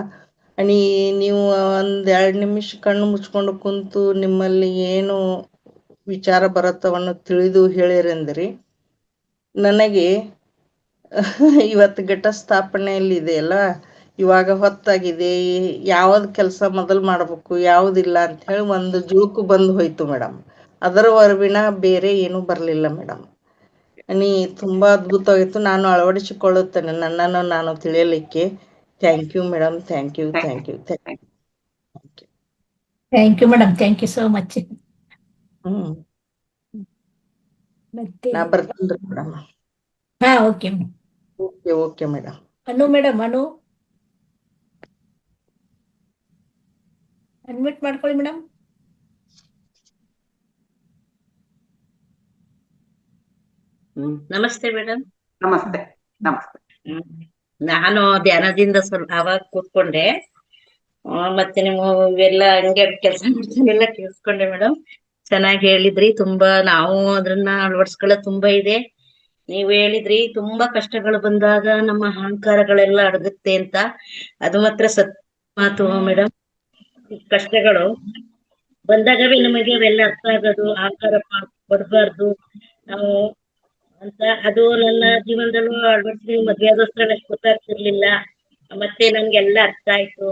ನೀವು 1-2 ನಿಮಿಷ ಕಣ್ಣು ಮುಚ್ಕೊಂಡು ಕುಂತು ನಿಮ್ಮಲ್ಲಿ ಏನು ವಿಚಾರ ಬರುತ್ತವನ್ನು ತಿಳಿದು ಹೇಳಿರಂದ್ರಿ. ನನಗೆ ಇವತ್ತು ಘಟ ಸ್ಥಾಪನೆಯಲ್ಲಿ ಇದೆಯಲ್ಲ, ಇವಾಗ ಹೊತ್ತಾಗಿದೆ, ಯಾವ್ದು ಕೆಲಸ ಮೊದಲು ಮಾಡ್ಬೇಕು ಯಾವ್ದಿಲ್ಲ ಅಂತ ಹೇಳಿ ಒಂದು ಜುಳುಕು ಬಂದು ಹೋಯ್ತು ಮೇಡಮ್. ಅದರ ಹೊರವಿನ ಬೇರೆ ಏನು ಬರ್ಲಿಲ್ಲ ಮೇಡಮ್. ತುಂಬಾ ಅದ್ಭುತವಾಗಿತ್ತು. ನಾನು ಅಳವಡಿಸಿಕೊಳ್ಳುತ್ತೇನೆ ನನ್ನನ್ನು ನಾನು ತಿಳಿಯಲಿಕ್ಕೆ. Thank you madam. Thank you madam. Thank you so much. ನಾ ಬರ್ತೀನಿ madam. Okay madam. Anu madam, unmute ಮಾಡ್ಕೊಳ್ಳಿ ಮೇಡಮ್. ನಮಸ್ತೆ ಮೇಡಮ್. ನಮಸ್ತೆ. ನಾನು ಧ್ಯಾನದಿಂದ ಸ್ವಲ್ಪ ಅವಾಗ ಕೂತ್ಕೊಂಡೆ. ಮತ್ತೆ ನೀವು ಇವೆಲ್ಲ ಹಂಗೆ ಕೆಲಸ ಮಾಡ್ತಾನೆಲ್ಲ ಕೇಳಿಸ್ಕೊಂಡೆ ಮೇಡಮ್. ಚೆನ್ನಾಗಿ ಹೇಳಿದ್ರಿ. ತುಂಬಾ ನಾವು ಅದನ್ನ ಅಳವಡಿಸ್ಕೊಳ್ಳೋದು ತುಂಬಾ ಇದೆ. ನೀವು ಹೇಳಿದ್ರಿ ತುಂಬಾ ಕಷ್ಟಗಳು ಬಂದಾಗ ನಮ್ಮ ಅಹಂಕಾರಗಳೆಲ್ಲ ಅಡಗುತ್ತೆ ಅಂತ. ಅದು ಮಾತ್ರ ಸತ್ಯ ಮಾತು ಮೇಡಮ್. ಕಷ್ಟಗಳು ಬಂದಾಗವೇ ನಮಗೆ ಅವೆಲ್ಲ ಅರ್ಥ ಆಗೋದು. ಅಹಂಕಾರ ಪಡಬಾರ್ದು ನಾವು ಅಂತ. ಅದು ನನ್ನ ಜೀವನದಲ್ಲೂ ಅಳವಡಿಸಿ ಮದ್ವೆ ಆದೋಸ್ತ್ರ ಅಷ್ಟು ಗೊತ್ತಾಗ್ತಿರ್ಲಿಲ್ಲ. ಮತ್ತೆ ನಮ್ಗೆಲ್ಲ ಅರ್ಥ ಆಯ್ತು.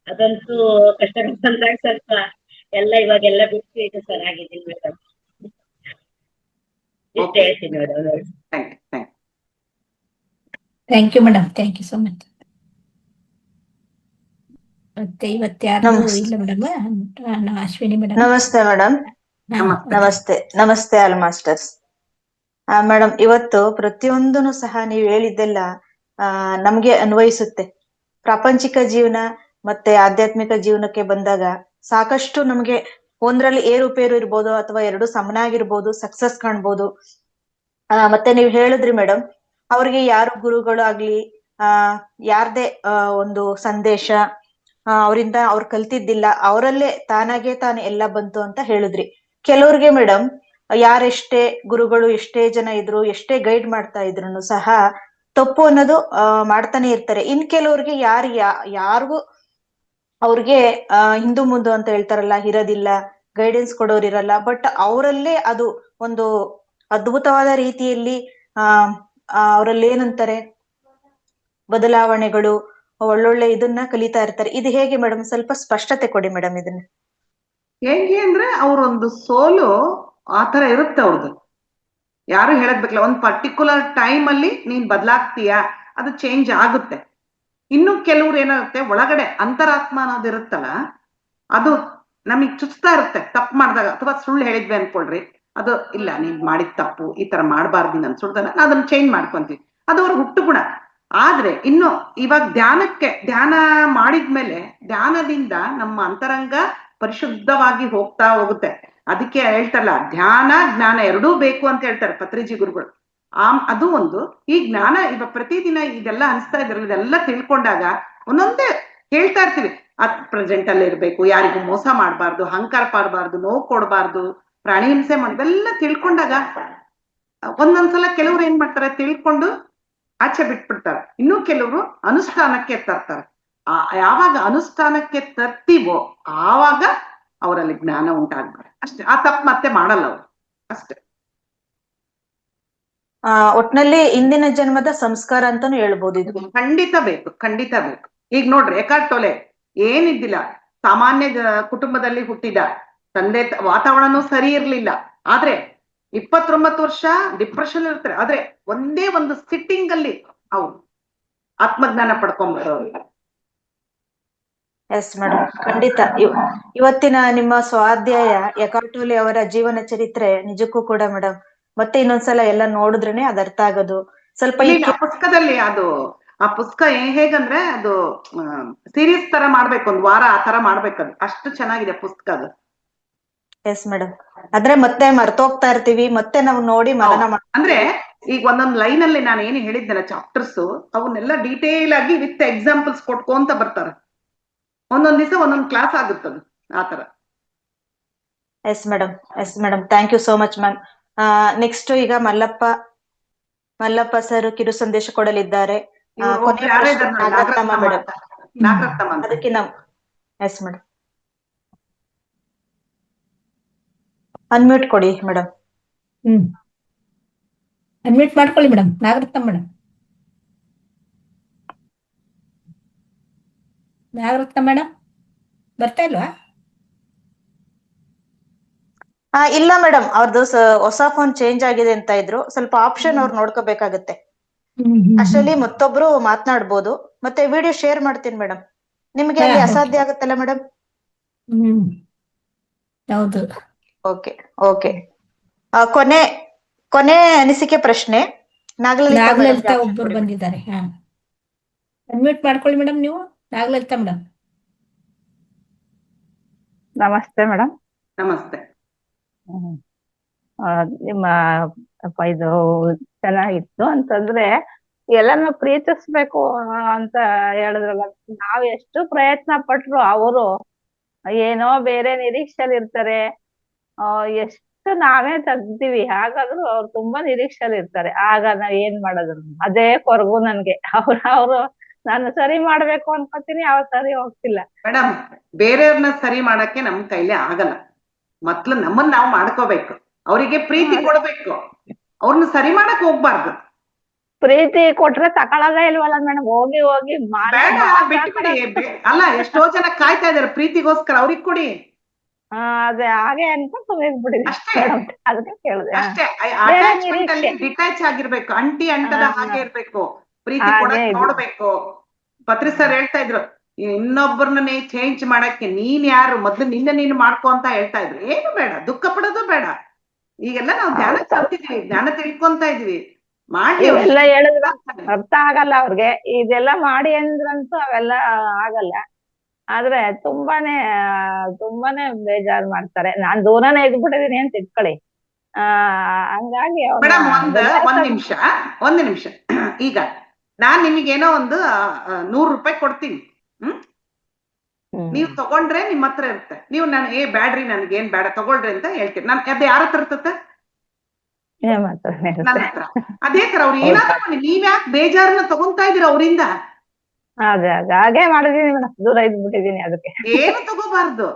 ಅದಂತೂ ಕಷ್ಟಗಳು ಬಂದಾಗ ಸ್ವಲ್ಪ ಎಲ್ಲ ಇವಾಗೆಲ್ಲ ಬಿಟ್ಟು ಇದು ಚೆನ್ನಾಗಿದ್ದೀನಿ ಮೇಡಮ್. ಇಷ್ಟೇ ಹೇಳ್ತೀನಿ madam. Thank you madam. Thank you so much. ಮತ್ತೆ ಇವತ್ತು ಯಾರು ಇಲ್ಲ ಮೇಡಮ್? ಅಶ್ವಿನಿ ಮೇಡಮ್. ನಮಸ್ತೆ ಮೇಡಮ್. ನಮಸ್ತೆ ಆಲ್ ಮಾಸ್ಟರ್ಸ್. ಮೇಡಮ್, ಇವತ್ತು ಪ್ರತಿಯೊಂದನು ಸಹ ನೀವು ಹೇಳಿದ್ದೆಲ್ಲ ನಮ್ಗೆ ಅನ್ವಯಿಸುತ್ತೆ. ಪ್ರಾಪಂಚಿಕ ಜೀವನ ಮತ್ತೆ ಆಧ್ಯಾತ್ಮಿಕ ಜೀವನಕ್ಕೆ ಬಂದಾಗ ಸಾಕಷ್ಟು ನಮ್ಗೆ ಒಂದ್ರಲ್ಲಿ ಏರುಪೇರು ಇರ್ಬೋದು, ಅಥವಾ ಎರಡು ಸಮನಾಗಿರ್ಬೋದು, ಸಕ್ಸಸ್ ಕಾಣ್ಬೋದು. ಮತ್ತೆ ನೀವು ಹೇಳಿದ್ರಿ ಮೇಡಮ್, ಅವ್ರಿಗೆ ಯಾರು ಗುರುಗಳು ಆಗ್ಲಿ, ಯಾರ್ದೇ ಒಂದು ಸಂದೇಶ ಅವರಿಂದ ಅವ್ರು ಕಲ್ತಿದ್ದಿಲ್ಲ, ಅವರಲ್ಲೇ ತಾನಾಗೆ ತಾನು ಎಲ್ಲ ಬಂತು ಅಂತ ಹೇಳಿದ್ರಿ. ಕೆಲವ್ರಿಗೆ ಮೇಡಮ್, ಯಾರೆಷ್ಟೇ ಗುರುಗಳು ಎಷ್ಟೇ ಜನ ಇದ್ರು, ಎಷ್ಟೇ ಗೈಡ್ ಮಾಡ್ತಾ ಇದ್ರು ಸಹ ತಪ್ಪು ಅನ್ನೋದು ಮಾಡ್ತಾನೆ ಇರ್ತಾರೆ. ಇನ್ ಕೆಲವ್ರಿಗೆ ಯಾರಿಗೂ ಅವ್ರಿಗೆ ಹಿಂದು ಮುಂದು ಅಂತ ಹೇಳ್ತಾರಲ್ಲ, ಇರೋದಿಲ್ಲ, ಗೈಡೆನ್ಸ್ ಕೊಡೋರು ಇರಲ್ಲ. ಬಟ್ ಅವರಲ್ಲೇ ಅದು ಒಂದು ಅದ್ಭುತವಾದ ರೀತಿಯಲ್ಲಿ ಅವರಲ್ಲಿ ಏನಂತಾರೆ ಬದಲಾವಣೆಗಳು, ಒಳ್ಳೊಳ್ಳೆ ಇದನ್ನ ಕಲಿತಾ ಇರ್ತಾರೆ. ಇದು ಹೇಗೆ ಮೇಡಮ್? ಸ್ವಲ್ಪ ಸ್ಪಷ್ಟತೆ ಕೊಡಿ ಮೇಡಮ್ ಇದನ್ನ. ಹೇಗೆ ಅಂದ್ರೆ ಅವ್ರೊಂದು ಸೋಲು ಆತರ ಇರುತ್ತೆ ಅವ್ರದ್ದು. ಯಾರು ಹೇಳಕ್ ಬೇಕಲ್ಲ, ಒಂದ್ ಪರ್ಟಿಕ್ಯುಲರ್ ಟೈಮ್ ಅಲ್ಲಿ ನೀನ್ ಬದಲಾಗ್ತೀಯಾ, ಅದು ಚೇಂಜ್ ಆಗುತ್ತೆ. ಇನ್ನು ಕೆಲವ್ರು ಏನಾಗುತ್ತೆ, ಒಳಗಡೆ ಅಂತರಾತ್ಮ ಅನ್ನೋದು ಇರುತ್ತಲ್ಲ, ಅದು ನಮಗ್ ಚುಚ್ತಾ ಇರುತ್ತೆ. ತಪ್ಪು ಮಾಡಿದಾಗ ಅಥವಾ ಸುಳ್ಳು ಹೇಳಿದ್ವಿ ಅನ್ಕೊಳ್ರಿ, ಅದು ಇಲ್ಲ ನೀನ್ ಮಾಡಿದ ತಪ್ಪು, ಈ ತರ ಮಾಡಬಾರ್ದು ಅನ್ಸುಡ್ತಾನೆ, ಅದನ್ನ ಚೇಂಜ್ ಮಾಡ್ಕೊಂತೀವಿ. ಅದು ಅವ್ರ ಹುಟ್ಟು ಗುಣ. ಆದ್ರೆ ಇನ್ನು ಇವಾಗ ಧ್ಯಾನ ಮಾಡಿದ್ಮೇಲೆ ಧ್ಯಾನದಿಂದ ನಮ್ಮ ಅಂತರಂಗ ಪರಿಶುದ್ಧವಾಗಿ ಹೋಗ್ತಾ ಹೋಗುತ್ತೆ. ಅದಕ್ಕೆ ಹೇಳ್ತಾರಲ್ಲ, ಧ್ಯಾನ ಜ್ಞಾನ ಎರಡೂ ಬೇಕು ಅಂತ ಹೇಳ್ತಾರೆ ಪತ್ರಿಜಿ ಗುರುಗಳು. ಅದು ಒಂದು. ಈ ಜ್ಞಾನ ಇವಾಗ ಪ್ರತಿದಿನ ಇದೆಲ್ಲ ಅನಿಸ್ತಾ ಇದ್ರಲ್ಲ, ಇದೆಲ್ಲ ತಿಳ್ಕೊಂಡಾಗ ಒಂದೊಂದೇ ಹೇಳ್ತಾ ಇರ್ತೀವಿ. ಪ್ರೆಸೆಂಟ್ ಅಲ್ಲಿ ಇರ್ಬೇಕು, ಯಾರಿಗೂ ಮೋಸ ಮಾಡಬಾರ್ದು, ಅಹಂಕಾರ ಪಡಬಾರ್ದು, ನೋವು ಕೊಡಬಾರ್ದು, ಪ್ರಾಣಿ ಹಿಂಸೆ ಇದೆಲ್ಲ ತಿಳ್ಕೊಂಡಾಗ ಒಂದೊಂದ್ಸಲ ಕೆಲವ್ರು ಏನ್ ಮಾಡ್ತಾರೆ, ತಿಳ್ಕೊಂಡು ಆಚೆ ಬಿಟ್ಬಿಡ್ತಾರೆ. ಇನ್ನು ಕೆಲವರು ಅನುಷ್ಠಾನಕ್ಕೆ ತರ್ತಾರೆ. ಯಾವಾಗ ಅನುಷ್ಠಾನಕ್ಕೆ ತರ್ತೀವೋ ಆವಾಗ ಅವರಲ್ಲಿ ಜ್ಞಾನ ಉಂಟಾಗ್ತಾರೆ. ಅಷ್ಟೇ. ಆ ತಪ್ಪು ಮತ್ತೆ ಮಾಡಲ್ಲ ಅವರು. ಅಷ್ಟೇ. ಒಟ್ನಲ್ಲಿ ಇಂದಿನ ಜನ್ಮದ ಸಂಸ್ಕಾರ ಅಂತಾನು ಹೇಳ್ಬೋದು ಇದು. ಖಂಡಿತ ಬೇಕು, ಖಂಡಿತ ಬೇಕು. ಈಗ ನೋಡ್ರಿ, ಎಕಾರ್ಟ್ ಟೋಲೆ ಏನಿದ್ದಿಲ್ಲ, ಸಾಮಾನ್ಯ ಕುಟುಂಬದಲ್ಲಿ ಹುಟ್ಟಿದ, ತಂದೆ ವಾತಾವರಣನೂ ಸರಿ ಇರ್ಲಿಲ್ಲ. ಆದ್ರೆ 29 ವರ್ಷ ಡಿಪ್ರೆಷನ್ ಇರ್ತಾರೆ. ಆದ್ರೆ ಒಂದೇ ಒಂದು ಸಿಟ್ಟಿಂಗ್ ಅಲ್ಲಿ ಅವ್ರು ಆತ್ಮಜ್ಞಾನ ಪಡ್ಕೊಂಡ್ಬರೋರು. ಎಸ್ ಮೇಡಮ್, ಖಂಡಿತ. ಇವತ್ತಿನ ನಿಮ್ಮ ಸ್ವಾಧ್ಯಾಯ ಎಕಾರ್ಟ್ ಟೋಲೆ ಅವರ ಜೀವನ ಚರಿತ್ರೆ ನಿಜಕ್ಕೂ ಕೂಡ ಮೇಡಮ್, ಮತ್ತೆ ಇನ್ನೊಂದ್ಸಲ ಎಲ್ಲ ನೋಡಿದ್ರೇನೆ ಅದ್ ಅರ್ಥ ಆಗೋದು. ಸ್ವಲ್ಪ ಆ ಪುಸ್ತಕದಲ್ಲಿ ಆ ಪುಸ್ತಕ ಹೇಗಂದ್ರೆ ಅದು ಸೀರೀಸ್ ತರ ಮಾಡ್ಬೇಕು, ಒಂದ್ ವಾರ ಆ ತರ ಮಾಡ್ಬೇಕದು. ಅಷ್ಟು ಚೆನ್ನಾಗಿದೆ ಪುಸ್ತಕ ಅದು. Yes madam. ಆದ್ರೆ ಮತ್ತೆ ಮರ್ತೋಗ್ತಾ ಇರ್ತೀವಿ, ಮತ್ತೆ ನಾವು ನೋಡಿ ಮನನ ಅಂದ್ರೆ ಈಗ ಒಂದೊಂದ್ ಲೈನ್ ಅಲ್ಲಿ ನಾನು ಏನು ಹೇಳಿದ್ನಲ್ಲ ಚಾಪ್ಟರ್ಸ್, ಅವನ್ನೆಲ್ಲ ಡೀಟೇಲ್ ಆಗಿ ವಿತ್ ಎಕ್ಸಾಂಪಲ್ಸ್ ಕೊಟ್ಕೊಂತ ಬರ್ತಾರೆ. ಒಂದೊಂದ್ ದಿವಸ ಒಂದೊಂದ್ ಕ್ಲಾಸ್ ಆಗುತ್ತದು ಆತರ. Yes madam, yes madam, thank you so much ma'am. Next ಈಗ ಮಲ್ಲಪ್ಪ ಸರ್ ಕಿರು ಸಂದೇಶ ಕೊಡಲಿದ್ದಾರೆ. ಅದಕ್ಕೆ ನಾವು ಎಸ್ ಮೇಡಮ್ ಅನ್ಮ್ಯೂಟ್ ಕೊಡಿ ಮೇಡಮ್. ಅನ್ಮ್ಯೂಟ್ ಮಾಡ್ಕೊಳ್ಳಿ madam. Nagaratna madam, Nagaratna madam ಬರ್ತಾ ಇಲ್ವಾ? ಇಲ್ಲ ಮೇಡಮ್, ಅವ್ರದ್ದು ಹೊಸ ಫೋನ್ ಚೇಂಜ್ ಆಗಿದೆ ಅಂತ ಇದ್ರು. ಸ್ವಲ್ಪ ಆಪ್ಷನ್ ಅವ್ರು ನೋಡ್ಕೋಬೇಕಾಗತ್ತೆ. ಅಷ್ಟರಲ್ಲಿ ಮತ್ತೊಬ್ರು ಮಾತನಾಡ್ಬೋದು. ಮತ್ತೆ ವಿಡಿಯೋ ಶೇರ್ ಮಾಡ್ತೀನಿ ಮೇಡಮ್. ನಿಮ್ಗೆ ಅಲ್ಲಿ ಅಸಾಧ್ಯ ಆಗುತ್ತಲ್ಲ ಮೇಡಮ್? ಹೌದು. Okay okay. ಕೊನೆ ಅನಿಸಿಕೆ ಪ್ರಶ್ನೆ ನಾಗಲಲಿತಾ ಒಬ್ಬರು ಬಂದಿದ್ದಾರೆ. ಅನ್ಮ್ಯೂಟ್ ಮಾಡ್ಕೊಳ್ಳಿ ಮೇಡಮ್ ನೀವು. ನಾಗಲಲಿತಾ ಮೇಡಮ್. ನಮಸ್ತೆ ಮೇಡಮ್. ನಮಸ್ತೆ. ನಿಮ್ಮ ಇದು ಚೆನ್ನಾಗಿತ್ತು ಅಂತಂದ್ರೆ, ಎಲ್ಲಾನು ಪ್ರೀತಿಸ್ಬೇಕು ಅಂತ ಹೇಳಿದ್ರಲ್ಲ, ನಾವ್ ಎಷ್ಟು ಪ್ರಯತ್ನ ಪಟ್ರು ಅವರು ಏನೋ ಬೇರೆ ನಿರೀಕ್ಷೆಯಲ್ಲಿ ಇರ್ತಾರೆ. ಎಷ್ಟು ನಾವೇ ತೆಗ್ದಿವಿ, ಹಾಗಾದ್ರೂ ಅವ್ರು ತುಂಬಾ ನಿರೀಕ್ಷೆಯಲ್ಲಿ ಇರ್ತಾರೆ. ಆಗ ನಾವ್ ಏನ್ ಮಾಡೋದು? ಅದೇ ಕೊರಗು ನನ್ಗೆ. ಅವ್ರು ನಾನು ಸರಿ ಮಾಡ್ಬೇಕು ಅನ್ಕೋತೀನಿ, ಅವ್ರು ಸರಿ ಹೋಗ್ತಿಲ್ಲ. ಮೇಡಮ್, ಬೇರೆಯವ್ರನ್ನ ಸರಿ ಮಾಡಕ್ಕೆ ನಮ್ ಕೈಲಿ ಆಗಲ್ಲ. ಮೊದ್ಲು ನಮ್ಮನ್ನ ನಾವು ಮಾಡ್ಕೋಬೇಕು. ಅವರಿಗೆ ಪ್ರೀತಿ ಕೊಡ್ಬೇಕು, ಅವ್ರನ್ನ ಸರಿ ಮಾಡಕ್ ಹೋಗ್ಬಾರ್ದು. ಪ್ರೀತಿ ಕೊಟ್ರೆ ತಗೊಳ್ಳೋದೇ ಇಲ್ವಲ್ಲ ಮೇಡಮ್. ಹೋಗಿ ಬಿಟ್ಬಿಡಿ. ಅಲ್ಲ, ಎಷ್ಟೋ ಜನ ಕಾಯ್ತಾ ಇದಾರೆ ಪ್ರೀತಿಗೋಸ್ಕರ, ಅವ್ರಿಗೆ ಕೊಡಿ. ಅದೇ ಹಾಗೆ ಅಂತ ಅಷ್ಟೇ. ಅದಕ್ಕೆ ಕೇಳಿದೆ. ಅಷ್ಟೇ. ಅಟ್ಯಾಚ್ಮೆಂಟ್ ಅಲ್ಲಿ ಡಿಟ್ಯಾಚ್ ಆಗಿರ್ಬೇಕು, ಅಂಟದ ಹಾಗೆ ಇರ್ಬೇಕು. ಪ್ರೀತಿ ಕೊಡಕ್ ನೋಡ್ಬೇಕು. ಪತ್ರಿ ಸರ್ ಹೇಳ್ತಾ ಇದ್ರು, ಇನ್ನೊಬ್ಬರನ್ನ ಚೇಂಜ್ ಮಾಡಕ್ಕೆ ನೀನ್ ಯಾರು, ಮೊದ್ಲು ನೀನು ಮಾಡ್ಕೊ ಅಂತ ಹೇಳ್ತಾ ಇದ್ರು. ಏನು ಬೇಡ, ದುಃಖ ಪಡೋದು ಬೇಡ. ಈಗೆಲ್ಲ ನಾವು ಧ್ಯಾನ ಕಲ್ತಿದ್ವಿ, ಜ್ಞಾನ ತಿಳ್ಕೊಂತ ಇದೀವಿ. ಮಾಡಿ ಎಲ್ಲ ಹೇಳಿದ್ರ ಅರ್ಥ ಆಗಲ್ಲ ಅವ್ರಿಗೆ. ಇದೆಲ್ಲ ಮಾಡಿ ಅಂದ್ರಂತೂ ಅವೆಲ್ಲ ಆಗಲ್ಲ. ಆದ್ರೆ ತುಂಬಾನೇ ಬೇಜಾರ್ ಮಾಡ್ತಾರೆ. ನಾನ್ ದೂರನೇ ಇದ್ಬಿಟ್ಟಿದೀನಿ ಅಂತ ಇಟ್ಕೊಳ್ಳಿ. ಹಂಗಾಗಿ ಮೇಡಮ್, ಒಂದ್ ನಿಮಿಷ. ಈಗ ನಾನ್ ನಿಮಗೇನೋ ಒಂದು 100 ರೂಪಾಯಿ ಕೊಡ್ತೀನಿ. ನೀವ್ ತಗೊಂಡ್ರೆ ನಿಮ್ ಹತ್ರ ಇರುತ್ತೆ. ನೀವು ನಾನು ಬ್ಯಾಡ್ರಿ, ನನ್ಗೇನ್ ಬೇಡ, ತಗೊಳ್ರಿ ಅಂತ ಹೇಳ್ತೀನಿ. ನನ್ ಅದ್ ಯಾರ ಹತ್ರ ಇರ್ತತೆ? ನನ್ನ ಹತ್ರ. ಅದೇ ತರ ಅವ್ರು ಏನಾದ್ರು ನೀವ್ ಯಾಕೆ ಬೇಜಾರನ್ನ ತಗೊಂತಾ ಇದೀರ ಅವರಿಂದ? ಅದೇ ಹಾಗೆ ಮಾಡಿದೀನಿ ಮೇಡಮ್, ದೂರ ಇದ್ಬಿಟ್ಟಿದೀನಿ. ಅದಕ್ಕೆ ಏನು ತಗೋಬಾರ್ದು.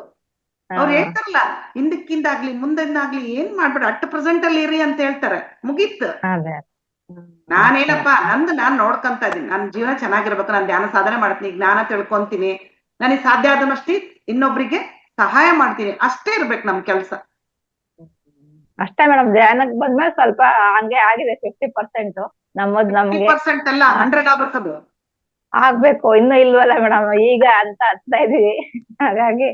ಅವ್ರು ಹೇಳ್ತಾರಲ್ಲ, ಹಿಂದಕ್ಕಿಂದಾಗ್ಲಿ ಮುಂದಿಂದಾಗ್ಲಿ ಏನ್ ಮಾಡ್ಬೇಡ, ಅಟ್ ಪ್ರೆಸೆಂಟ್ ಅಲ್ಲಿ ಇರಿ ಅಂತ ಹೇಳ್ತಾರೆ. ಮುಗೀತು. ನಾನೇನಪ್ಪ, ನಾನ್ ನೋಡ್ಕೊಂತ ಇದೀನಿ. ನನ್ ಜೀವನ ಚೆನ್ನಾಗಿರ್ಬೇಕು, ನಾನ್ ಧ್ಯಾನ ಸಾಧನೆ ಮಾಡ್ತೀನಿ, ಜ್ಞಾನ ತಿಳ್ಕೊಂತೀನಿ, ನನಗೆ ಸಾಧ್ಯ ಆದಷ್ಟು ಇನ್ನೊಬ್ರಿಗೆ ಸಹಾಯ ಮಾಡ್ತೀನಿ. ಅಷ್ಟೇ ಇರ್ಬೇಕು ನಮ್ ಕೆಲ್ಸ. ಅಷ್ಟೇ ಮೇಡಮ್. ಧ್ಯಾನಕ್ ಬಂದ್ಮೇಲೆ ಸ್ವಲ್ಪ ಹಂಗೆ ಆಗಿದೆ 50%. ನಮ್ಗೆ 50% ಅಲ್ಲ, 100 ಆಗ್ಬೇಕದು. ಆಗ್ಬೇಕು ಇನ್ನು ಇಲ್ವಲ್ಲ ಮೇಡಮ್ ಈಗ ಅಂತ ಹಚ್ತಾ ಇದೀವಿ. ಹಾಗಾಗಿ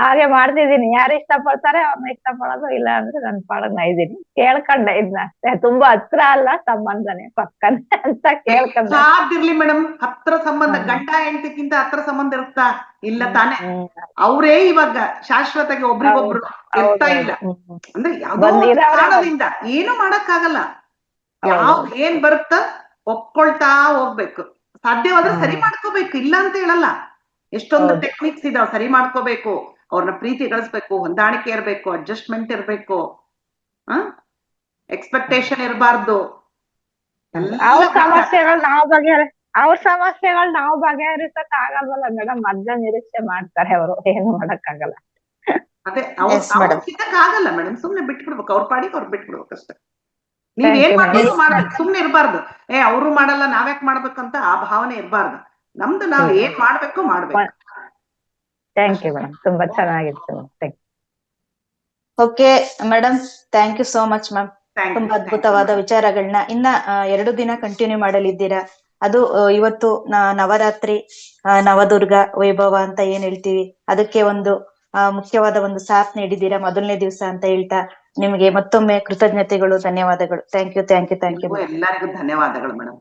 ಹಾಗೆ ಮಾಡ್ತಿದೀನಿ. ಯಾರು ಇಷ್ಟ ಪಡ್ತಾರೆ ಅವ್ರನ್ನ ಇಷ್ಟ ಪಡೋದು, ಇಲ್ಲ ಅಂದ್ರೆ ನನ್ ಪಾಡಗ್ ನಾ ಇದೀನಿ. ಕೇಳ್ಕೊಂಡೆ ಇದ್ನ ಅಷ್ಟೇ, ತುಂಬಾ ಹತ್ರ ಅಲ್ಲ, ಸಂಬಂಧನೇ ಪಕ್ಕನೆ ಅಂತ ಕೇಳ್ಕೊಂಡೆ. ಸಾದಿರ್ಲಿ ಮೇಡಮ್, ಹತ್ರ ಸಂಬಂಧ ಹ್ಮ್. ಗಂಡ ಹೆಂಡತಿಗಿಂತ ಹತ್ರ ಸಂಬಂಧ ಇರುತ್ತಾ? ಇಲ್ಲ ತಾನೆ. ಹ್ಮ್. ಅವರೇ ಇವಾಗ ಶಾಶ್ವತವಾಗಿ ಒಬ್ರಿಗೊಬ್ರು ಇರ್ತಾ ಇಲ್ಲ. ಹ್ಮ್. ಅಂದ್ರೆ ಯಾವ್ದೋ ಒಂದು ಬಂದಿರೋರೇ ಕಾರಣದಿಂದ ಏನು ಮಾಡಕ್ಕಾಗಲ್ಲ. ಯಾವ್ದ್ ಏನ್ ಬರುತ್ತ ಒಪ್ಕೊಳ್ತಾ ಹೋಗ್ಬೇಕು. ಸಾಧ್ಯವಾದ್ರೆ ಸರಿ ಮಾಡ್ಕೋಬೇಕು, ಇಲ್ಲ ಅಂತ ಹೇಳಲ್ಲ. ಎಷ್ಟೊಂದು ಟೆಕ್ನಿಕ್ಸ್ ಇದಾವ್, ಸರಿ ಮಾಡ್ಕೋಬೇಕು. ಅವ್ರನ್ನ ಪ್ರೀತಿ ಗಳಿಸ್ಬೇಕು, ಹೊಂದಾಣಿಕೆ ಇರ್ಬೇಕು, ಅಡ್ಜಸ್ಟ್ಮೆಂಟ್ ಇರ್ಬೇಕು, ಎಕ್ಸ್ಪೆಕ್ಟೇಷನ್ ಇರಬಾರ್ದು. ಅವ್ರ ಸಮಸ್ಯೆಗಳು ನಾವು ಬಗೆಹರಿಸಕ್ ಆಗಲ್ವಲ್ಲ ಮೇಡಮ್. ಮೊದ್ಲೇ ನಿರೀಕ್ಷೆ ಮಾಡ್ತಾರೆ ಅವರು, ಏನು ಮಾಡಕ್ಕಾಗಲ್ಲ. ಅದೇ Yes, madam. ಆಗಲ್ಲ ಮೇಡಮ್, ಸುಮ್ನೆ ಬಿಟ್ಬಿಡ್ಬೇಕು, ಅವ್ರ ಪಾಡಿಗೆ ಅವ್ರು ಬಿಟ್ಬಿಡ್ಬೇಕು ಅಷ್ಟೇ. ನೀವ್ ಏನ್ ಮಾಡ್ಬೇಕು ಮಾಡ್ಬೇಕು, ಸುಮ್ನೆ ಇರ್ಬಾರ್ದು. ಅವ್ರು ಮಾಡಲ್ಲ ನಾವ್ಯಾಕ್ ಮಾಡ್ಬೇಕಂತ ಆ ಭಾವನೆ ಇರ್ಬಾರ್ದು. ನಮ್ದು ನಾವ್ ಏನ್ ಮಾಡ್ಬೇಕು ಮಾಡ್ಬೇಕು. ಥ್ಯಾಂಕ್ ಯು ಮೇಡಮ್, ತುಂಬಾ ಚೆನ್ನಾಗಿತ್ತು. Okay madam, thank you so much ma'am. ತುಂಬಾ ಅದ್ಭುತವಾದ ವಿಚಾರಗಳನ್ನ ಇನ್ನ 2 ದಿನ ಕಂಟಿನ್ಯೂ ಮಾಡಲಿದ್ದೀರಾ. ಅದು ಇವತ್ತು ನವರಾತ್ರಿ, ನವದುರ್ಗ ವೈಭವ ಅಂತ ಏನ್ ಹೇಳ್ತೀವಿ, ಅದಕ್ಕೆ ಒಂದು ಮುಖ್ಯವಾದ ಒಂದು ಸಾಥ್ ನೀಡಿದ್ದೀರಾ ಮೊದಲನೇ ದಿವಸ ಅಂತ ಹೇಳ್ತಾ ನಿಮಗೆ ಮತ್ತೊಮ್ಮೆ ಕೃತಜ್ಞತೆಗಳು, ಧನ್ಯವಾದಗಳು. Thank you. ಎಲ್ಲರಿಗೂ ಧನ್ಯವಾದಗಳು ಮೇಡಮ್.